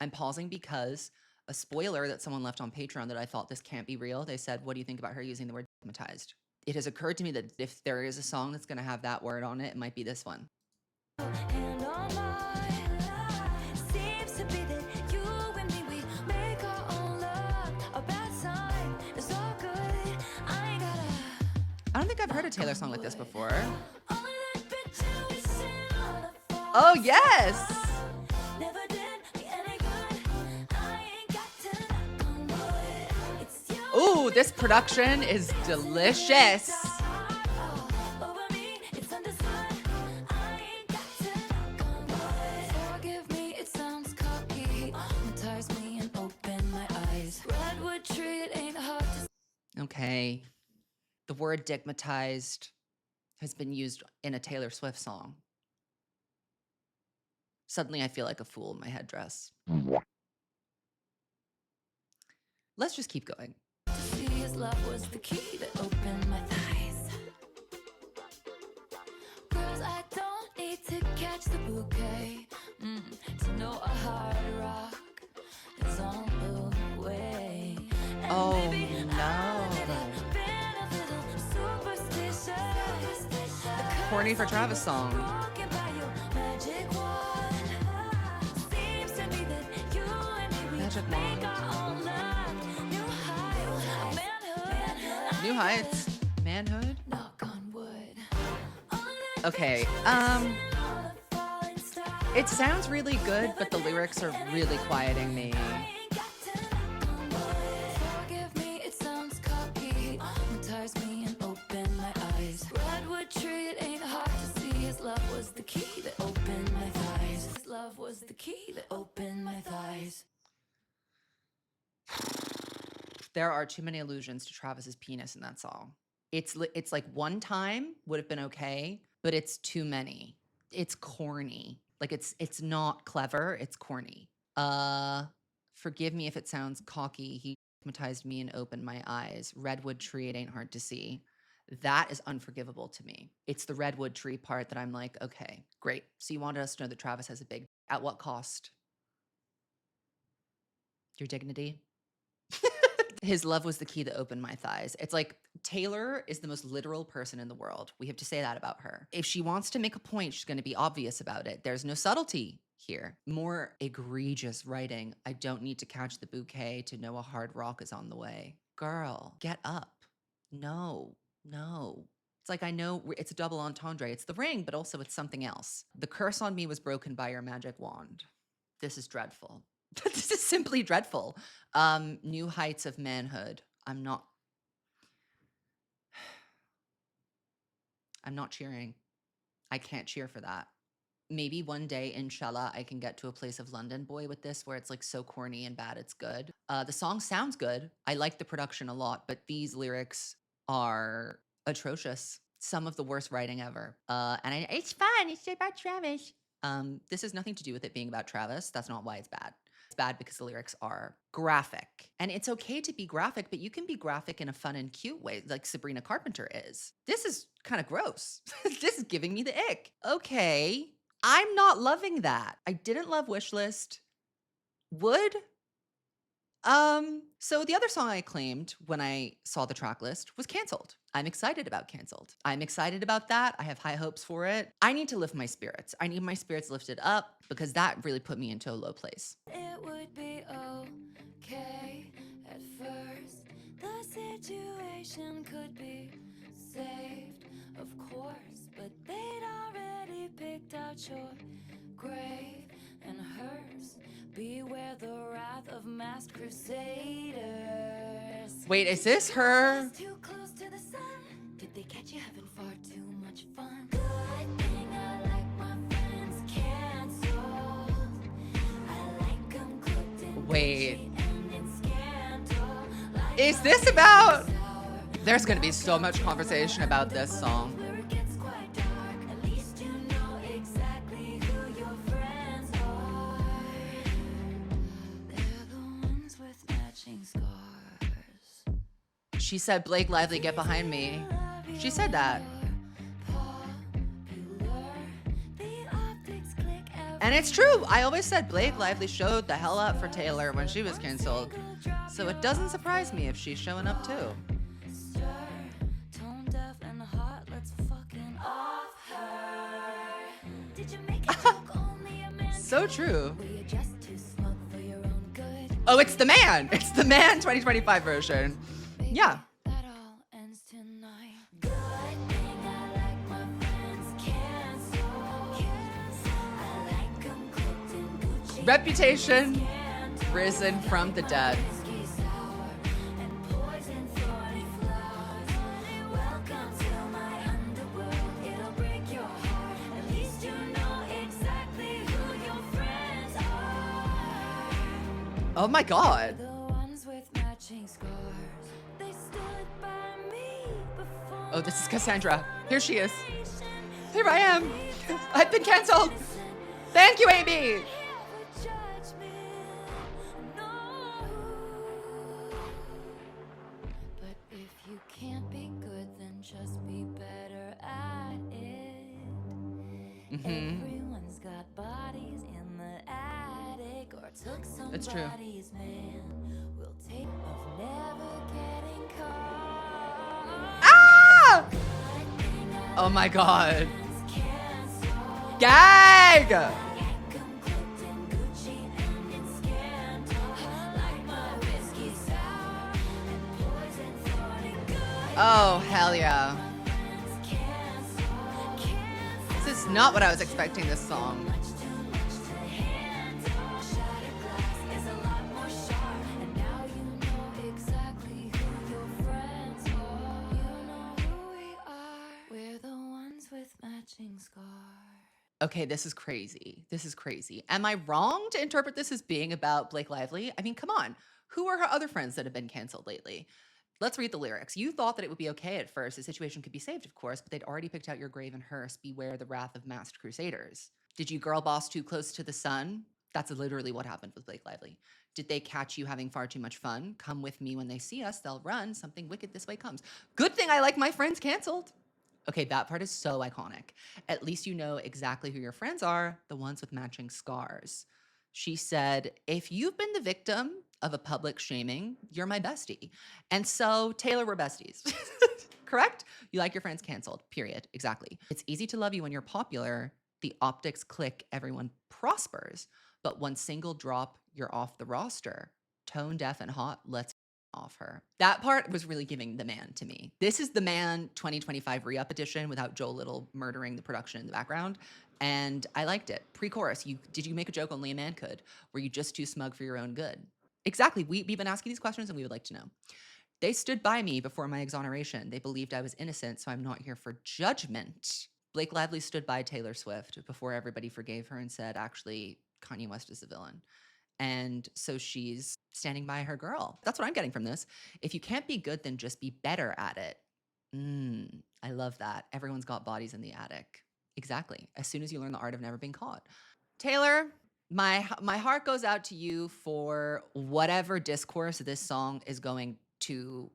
I'm pausing because a spoiler that someone left on Patreon that I thought this can't be real. They said, what do you think about her using the word stigmatized? It has occurred to me that if there is a song that's going to have that word on it, it might be this one. And all mine seems to be that you and me, we make our own love. A bad sign is all good. I ain't gotta. I don't think I've heard a Taylor song like this before. Only that bitch you seen on the phone. Oh, yes. Never did me any good. I ain't got to knock on wood. It's you. Ooh, this production is delicious. Over me, it's understood. I ain't got to knock on wood. Forgive me, it sounds cocky. Hypnotize me and open my eyes. Redwood tree, it ain't hard to. Okay. The word digmatized has been used in a Taylor Swift song. Suddenly I feel like a fool in my headdress. Let's just keep going. See, his love was the key that opened my thighs. Girls, I don't need to catch the bouquet to know a hard rock is on the way. And Oh, baby, no. I've been a little superstitious. Horny for Travis song. Walking by your magic wand. Seems to me that you and me, we Magic make wand. our own love. New heights, manhood. New Heights. Manhood. Knock on wood. Okay. It sounds really good, but the lyrics are really quieting me. Forgive me, it sounds cocky. Hypnotize me and open my eyes. Redwood tree, it ain't hard to see. His love was the key that opened my key that opened my thighs. There are too many allusions to Travis's penis in that song. It's like one time would have been okay, but it's too many. It's corny. Like it's not clever, it's corny. Forgive me if it sounds cocky. He hypnotized me and opened my eyes. Redwood tree, it ain't hard to see. That is unforgivable to me. It's the redwood tree part that I'm like, okay, great. So you wanted us to know that Travis has a big, at what cost? Your dignity? His love was the key that opened my thighs. It's like Taylor is the most literal person in the world. We have to say that about her. If she wants to make a point, she's going to be obvious about it. There's no subtlety here. More egregious writing. I don't need to catch the bouquet to know a hard rock is on the way. Girl, get up. No. It's like, I know it's a double entendre. It's the ring, but also it's something else. The curse on me was broken by your magic wand. This is dreadful. This is simply dreadful. New heights of manhood. I'm not cheering. I can't cheer for that. Maybe one day, inshallah, I can get to a place of London Boy with this where it's like so corny and bad it's good. The song sounds good. I like the production a lot, but these lyrics are atrocious. Some of the worst writing ever. It's fun. It's about Travis. This has nothing to do with it being about Travis. That's not why it's bad. It's bad because the lyrics are graphic. And it's okay to be graphic, but you can be graphic in a fun and cute way, like Sabrina Carpenter is. This is kind of gross. This is giving me the ick. Okay. I'm not loving that. I didn't love Wishlist. Would? So the other song I claimed when I saw the track list was Canceled. I'm excited about Canceled. I'm excited about that. I have high hopes for it. I need to lift my spirits. I need my spirits lifted up because that really put me into a low place. It would be okay at first. The situation could be saved, of course, but they'd already picked out your grave and hers. Beware the wrath of masked crusaders. Wait, is this her? Too close to the sun. Did they catch you having far too much fun? Good thing I like my friends canceled. I like 'em cooked in Wait. Gucci and in scandal. Like Is this about? There's going to be so much conversation about this song. where it gets quite dark. At least you know exactly who your friends are. They're the ones with matching scars. She said, Blake Lively, get behind me. She said that. And it's true. I always said Blake Lively showed the hell up for Taylor when she was canceled. So it doesn't surprise me if she's showing up too. Tone deaf and hot, let's fucking off her. Did you make a joke only a man So true. Were you just too smug for your own good? Oh, it's the man. It's the man 2025 version. Yeah. That all ends tonight. Good thing I like my friends canceled. I like 'em cooked in Gucci. Reputation risen from the dead. Whiskey sour and poison thorny flowers. Welcome to my underworld. It'll break your heart. At least you know exactly who your friends are. Oh my God. The ones with matching scars. They stood by me before. Oh, this is Cassandra. Here she is. Here I am. I've been canceled. Thank you, Amy. But if you can't be good, then just be better at it. Everyone's got bodies in the attic or took It's true. somebody's man. We'll take of never getting caught. Ah! Oh my God. Gag! Oh, hell yeah. This is not what I was expecting this song. We're the ones with matching scars. Okay, this is crazy. This is crazy. Am I wrong to interpret this as being about Blake Lively? I mean, come on. Who are her other friends that have been canceled lately? Let's read the lyrics. You thought that it would be okay at first. The situation could be saved, of course, but they'd already picked out your grave and hearse. Beware the wrath of masked crusaders. Did you girl boss too close to the sun? That's literally what happened with Blake Lively. Did they catch you having far too much fun? Come with me when they see us, they'll run. Something wicked this way comes. Good thing I like my friends canceled. Okay, that part is so iconic. At least you know exactly who your friends are, the ones with matching scars. She said, if you've been the victim of a public shaming, you're my bestie. And so, Taylor, we're besties. Correct? You like your friends canceled, period. Exactly. It's easy to love you when you're popular. The optics click, everyone prospers. But one single drop, you're off the roster. Tone deaf and hot, let's off her. That part was really giving The Man to me. This is The Man 2025 re-up edition without Joe Little murdering the production in the background. And I liked it. Pre-chorus, did you make a joke only a man could? Were you just too smug for your own good? Exactly. We've been asking these questions and we would like to know. They stood by me before my exoneration. They believed I was innocent, so I'm not here for judgment. Blake Lively stood by Taylor Swift before everybody forgave her and said, actually, Kanye West is the villain. And so she's standing by her girl. That's what I'm getting from this. If you can't be good, then just be better at it. I love that. Everyone's got bodies in the attic. Exactly. As soon as you learn the art of never being caught. Taylor, my heart goes out to you for whatever discourse this song is going to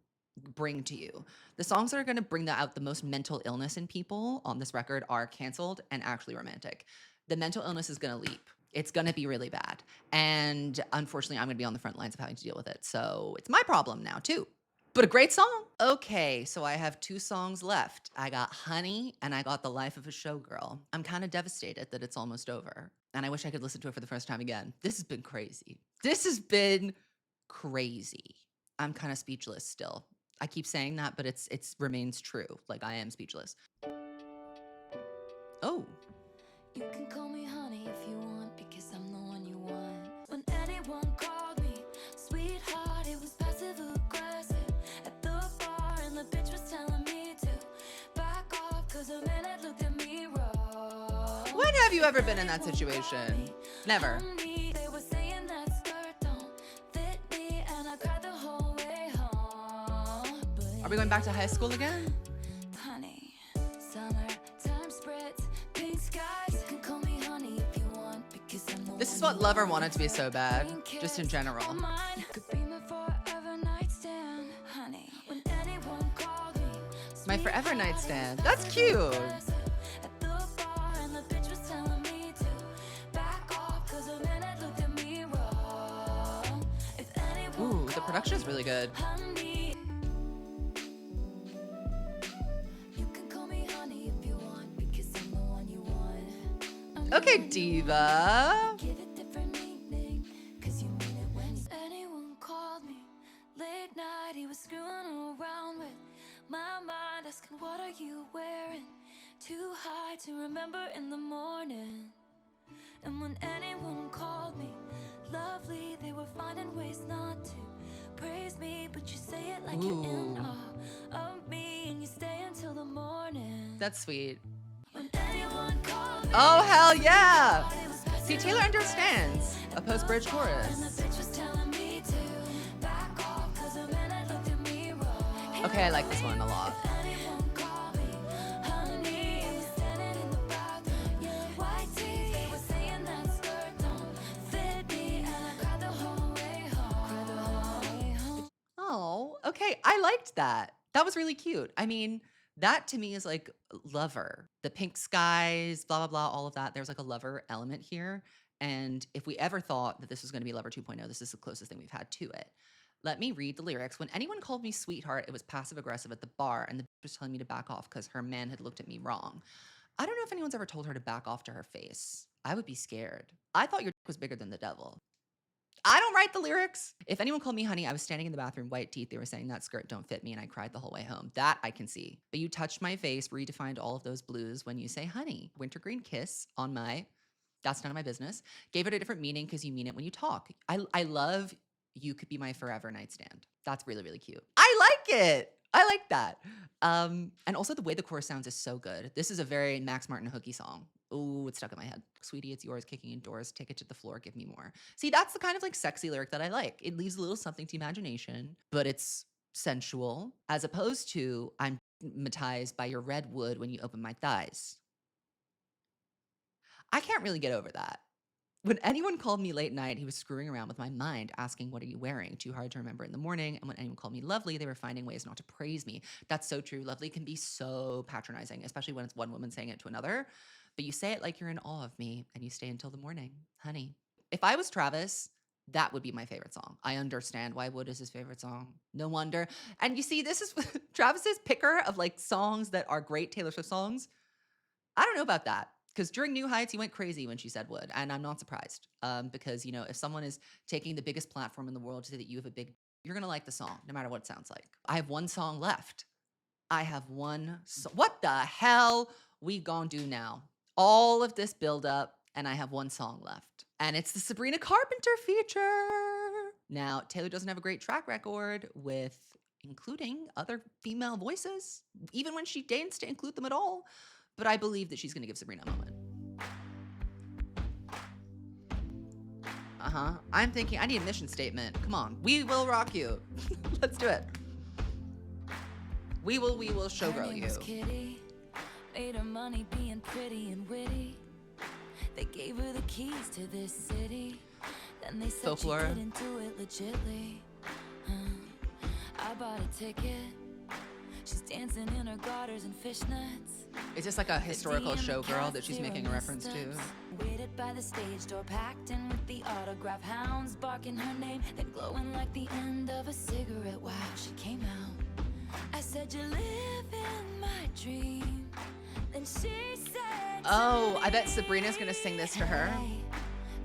bring to you. The songs that are going to bring out the most mental illness in people on this record are canceled and actually romantic. The mental illness is going to leap. It's going to be really bad. And unfortunately, I'm going to be on the front lines of having to deal with it. So it's my problem now, too. But a great song. Okay, so I have 2 songs left. I got Honey and I got The Life of a Showgirl. I'm kind of devastated that it's almost over. And I wish I could listen to it for the first time again. This has been crazy. This has been crazy. I'm kind of speechless still. I keep saying that, but it's remains true. Like, I am speechless. Oh. You can call me honey if you want, because I'm the one you want. When anyone called me sweetheart, it was passive aggressive at the bar, and the bitch was telling me to back off, cause a man had looked at me wrong. When have you ever been in that situation? Never. They were saying that skirt don't fit me, and I cried the whole way home. Are we going back to high school again? Honey, summertime spreads, pink skies. You can call me honey if you want, because I'm the This is one what Lover wanted to be so bad, just in kiss general. on mine. Could be my forever nightstand, honey. When anyone called me My forever sweetheart, nightstand. it was That's cute. passive at the bar, and the bitch was telling me to back off, cause a man had looked at me wrong. If anyone Ooh, the production is really good. honey, you can call me honey if you want, because I'm the one you want. Okay, diva. Give it different meaning, cause you mean it when anyone called me late night. He was screwing around with my mind, asking what are you wearing, too high to remember in the morning. And when anyone called me lovely, they were finding ways not to praise me, but you say it like you're in Ooh. awe of me, and you stay until the morning. That's sweet. When anyone called me, Oh, hell yeah. it was passive See, Taylor understands a post-bridge and chorus. the bitch was telling me to back off, cause a man had looked at me wrong. Okay, I like this one a lot. Anyone call me honey, I was standing in the bathroom, yeah, white teeth. They were saying that skirt don't fit me, and I cried the whole way home. Oh, okay. I liked that. That was really cute. I mean, that to me is like Lover. The pink skies, blah, blah, blah, all of that. There's like a Lover element here. And if we ever thought that this was going to be Lover 2.0, this is the closest thing we've had to it. Let me read the lyrics. When anyone called me sweetheart, it was passive aggressive at the bar, and the bitch was telling me to back off because her man had looked at me wrong. I don't know if anyone's ever told her to back off to her face. I would be scared. I thought your dick was bigger than the devil. I don't write the lyrics. If anyone called me honey, I was standing in the bathroom, white teeth. They were saying that skirt don't fit me, and I cried the whole way home. That I can see. But you touched my face, redefined all of those blues when you say honey. Wintergreen kiss on my, that's none of my business. Gave it a different meaning because you mean it when you talk. I love you could be my forever nightstand. That's really, really cute. I like it. I like that. And also the way the chorus sounds is so good. This is a very Max Martin hooky song. Ooh, it's stuck in my head. Sweetie, it's yours, kicking indoors. Take it to the floor, give me more. See, that's the kind of like sexy lyric that I like. It leaves a little something to imagination, but it's sensual, as opposed to I'm hypnotized by your redwood when you open my thighs. I can't really get over that. When anyone called me late night, he was screwing around with my mind, asking, "What are you wearing?" Too hard to remember in the morning. And when anyone called me lovely, they were finding ways not to praise me. That's so true. Lovely can be so patronizing, especially when it's one woman saying it to another. But you say it like you're in awe of me and you stay until the morning, honey. If I was Travis, that would be my favorite song. I understand why Wood is his favorite song. No wonder. And you see, this is Travis's picker of like songs that are great Taylor Swift songs. I don't know about that because during New Heights, he went crazy when she said Wood, and I'm not surprised because you know if someone is taking the biggest platform in the world to say that you have a big, you're gonna like the song no matter what it sounds like. I have one song left. I have one. What the hell we gonna do now? All of this build up, and I have one song left, and it's the Sabrina Carpenter feature. Now Taylor doesn't have a great track record with including other female voices, even when she deigns to include them at all. But I believe that she's going to give Sabrina a moment. I'm thinking I need a mission statement. Come on. We will rock you. Let's do it. We will showgirl you. Kitty, made her money being pretty and witty. They gave her the keys to this city. Then they said Folklore. she didn't do it legitly. I bought a ticket. She's dancing in her garters and fishnets. Is this like a historical showgirl that she's making a reference to? Waited by the stage door, packed in with the autograph hounds, barking her name, then glowing like the end of a cigarette. Wow, she came out. I said, "You live in my dream." Then she said, "Oh, I bet Sabrina's gonna sing this to her.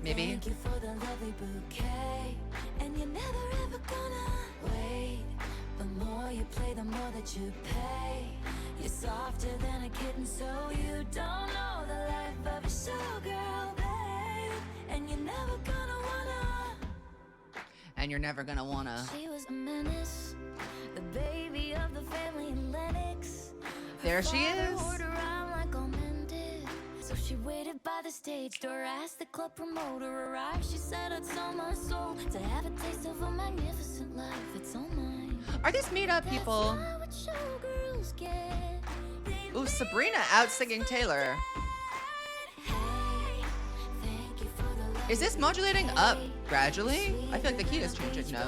Maybe." "Thank you for the lovely bouquet, and you're never ever gonna wait. The more you play, the more that you pay. You're softer than a kitten, so you don't know the life of a showgirl, babe. And you're never gonna wanna. She was a menace, the baby of the family in Lennox. There she is. Her around like all men did. So she waited by the stage door, asked the club promoter arrive. She said, "I'd sell my soul to have a taste of a magnificent life. It's all mine." Are these made up people? That's not what showgirls get. Ooh, Sabrina out singing Taylor. Hey, thank you for the love Is this modulating up gradually? I feel like the key is changing. No.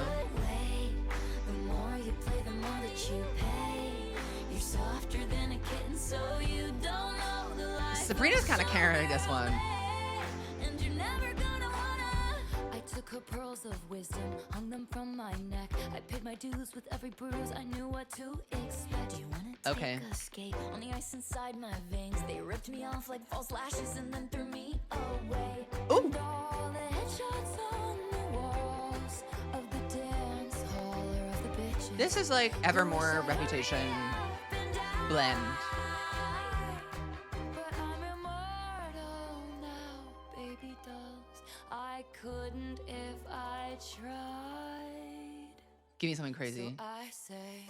The more you play, the more that you pay. You're softer than a kitten, so you don't know the life. Sabrina's kind of carrying this one. And you're never gonna wanna. I took her pearls of wisdom, hung them from my neck. I paid my dues with every bruise. I knew what to expect. Do you wanna take a skate on the ice inside my veins? They ripped me off like false lashes and then threw me away. Ooh. And all the headshots on the walls of the dance hall are of the bitches. This is like Evermore Reputation blend. But I'm immortal now, baby dolls. I couldn't if I tried. Give me something crazy. So I say,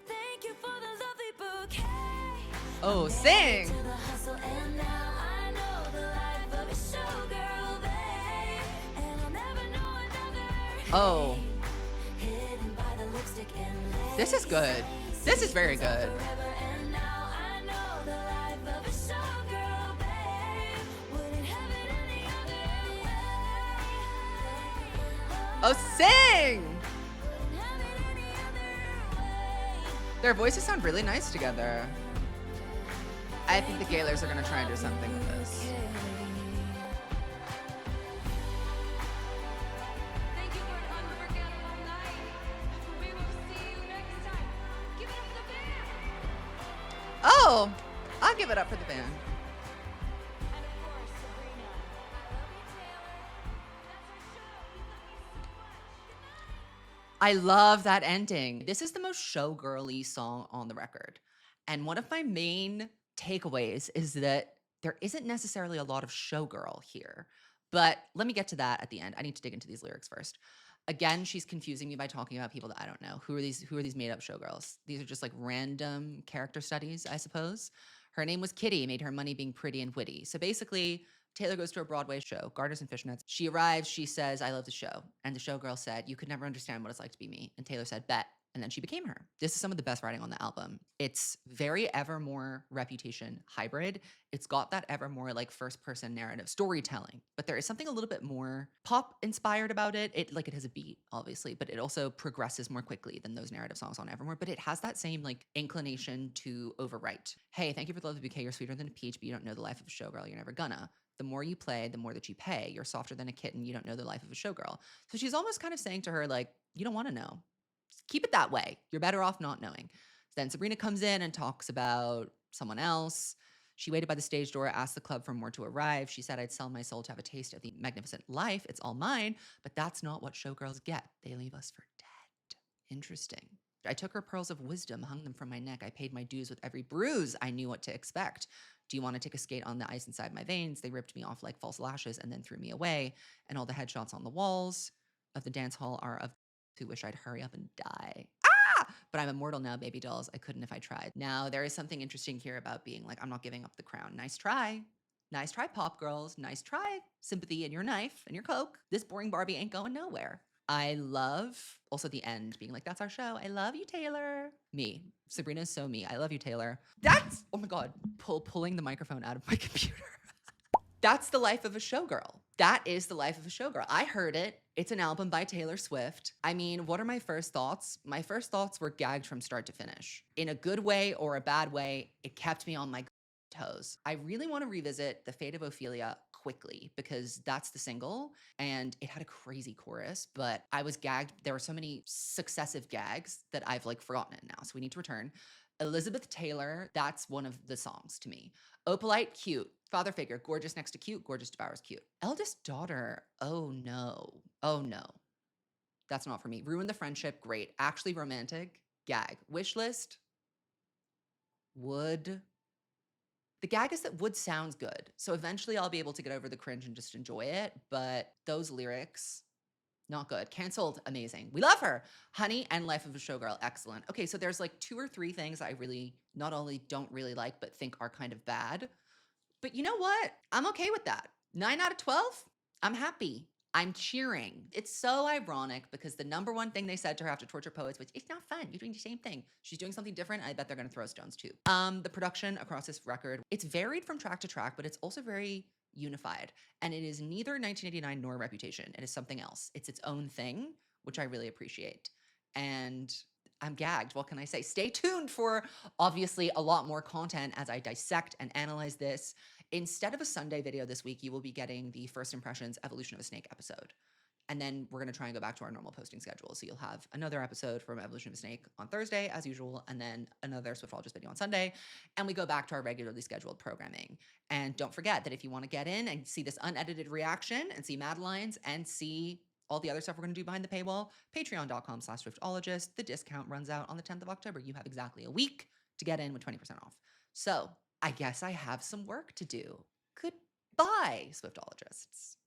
thank you for the lovely bouquet. Oh, sing. To the hustle, and now I know the life of a showgirl, babe. And I'll never know another. Oh, Hidden by the lipstick and lace. this is good. This is very good. Forever, and now I know the life of a showgirl, babe. Wouldn't have it any other way. Oh, sing. Wouldn't have it any other way. Their voices sound really nice together. I think the Gaylors are going to try and do something with this. Thank you for an unforgettable night. We will see you next time. Give it up for the band. Oh, I'll give it up for the band. And of course, Sabrina. I love you, Taylor. That's our show. You love me so much. Good night. I love that ending. This is the most showgirly song on the record. And one of my main takeaways is that there isn't necessarily a lot of showgirl here. But let me get to that at the end. I need to dig into these lyrics first. Again, she's confusing me by talking about people that I don't know. Who are these made up showgirls? These are just like random character studies, I suppose. Her name was Kitty, made her money being pretty and witty. So basically, Taylor goes to a Broadway show, Garters and Fishnets. She arrives, she says, I love the show. And the showgirl said, you could never understand what it's like to be me. And Taylor said, bet. And then she became her. This is some of the best writing on the album. It's very Evermore Reputation hybrid. It's got that Evermore like first person narrative storytelling, but there is something a little bit more pop inspired about it. It has a beat, obviously, but it also progresses more quickly than those narrative songs on Evermore. But it has that same like inclination to overwrite. Hey, thank you for the love of the bouquet. You're sweeter than a peach, but you don't know the life of a showgirl. You're never gonna. The more you play, the more that you pay. You're softer than a kitten. You don't know the life of a showgirl. So she's almost kind of saying to her, like, you don't want to know. Just keep it that way. You're better off not knowing. Then Sabrina comes in and talks about someone else. She waited by the stage door, asked the club for more to arrive. She said, I'd sell my soul to have a taste of the magnificent life. It's all mine. But that's not what showgirls get. They leave us for dead. Interesting. I took her pearls of wisdom, hung them from my neck. I paid my dues with every bruise. I knew what to expect. Do you want to take a skate on the ice inside my veins? They ripped me off like false lashes and then threw me away. And all the headshots on the walls of the dance hall are of who wish I'd hurry up and die. But I'm immortal now, baby dolls. I couldn't if I tried. Now, there is something interesting here about being like, I'm not giving up the crown. Nice try. Nice try, pop girls. Nice try, sympathy and your knife and your coke. This boring Barbie ain't going nowhere. I love also the end being like, that's our show. I love you, Taylor. Me. Sabrina's so me. I love you, Taylor. That's, oh my God, pulling the microphone out of my computer. That's the life of a showgirl. That is the life of a showgirl. I heard it. It's an album by Taylor Swift. I mean, what are my first thoughts? My first thoughts were gagged from start to finish. In a good way or a bad way, it kept me on my toes. I really want to revisit The Fate of Ophelia quickly because that's the single and it had a crazy chorus, but I was gagged. There were so many successive gags that I've like forgotten it now. So we need to return. Elizabeth Taylor, that's one of the songs to me. Opalite, cute. Father figure, gorgeous next to cute, gorgeous devours cute. Eldest daughter, oh no. Oh no. That's not for me. Ruin the friendship, great. Actually romantic, gag. Wish list, would. The gag is that would sounds good. So eventually I'll be able to get over the cringe and just enjoy it. But those lyrics, not good. Canceled, amazing. We love her. Honey and Life of a Showgirl, excellent. Okay, so there's like 2 or 3 things I really not only don't really like, but think are kind of bad. But you know what? I'm okay with that. 9 out of 12, I'm happy. I'm cheering. It's so ironic because the number one thing they said to her after Torture Poets was, it's not fun. You're doing the same thing. She's doing something different. I bet they're going to throw stones too. The production across this record, it's varied from track to track, but it's also very unified. And it is neither 1989 nor Reputation. It is something else. It's its own thing, which I really appreciate. And I'm gagged. What can I say? Stay tuned for obviously a lot more content as I dissect and analyze this. Instead of a Sunday video this week, you will be getting the First Impressions Evolution of a Snake episode. And then we're going to try and go back to our normal posting schedule. So you'll have another episode from Evolution of a Snake on Thursday, as usual, and then another Swiftologist video on Sunday. And we go back to our regularly scheduled programming. And don't forget that if you want to get in and see this unedited reaction and see Madeline's and see all the other stuff we're going to do behind the paywall, patreon.com/Swiftologist. The discount runs out on the 10th of October. You have exactly a week to get in with 20% off. So I guess I have some work to do. Goodbye, Swiftologists.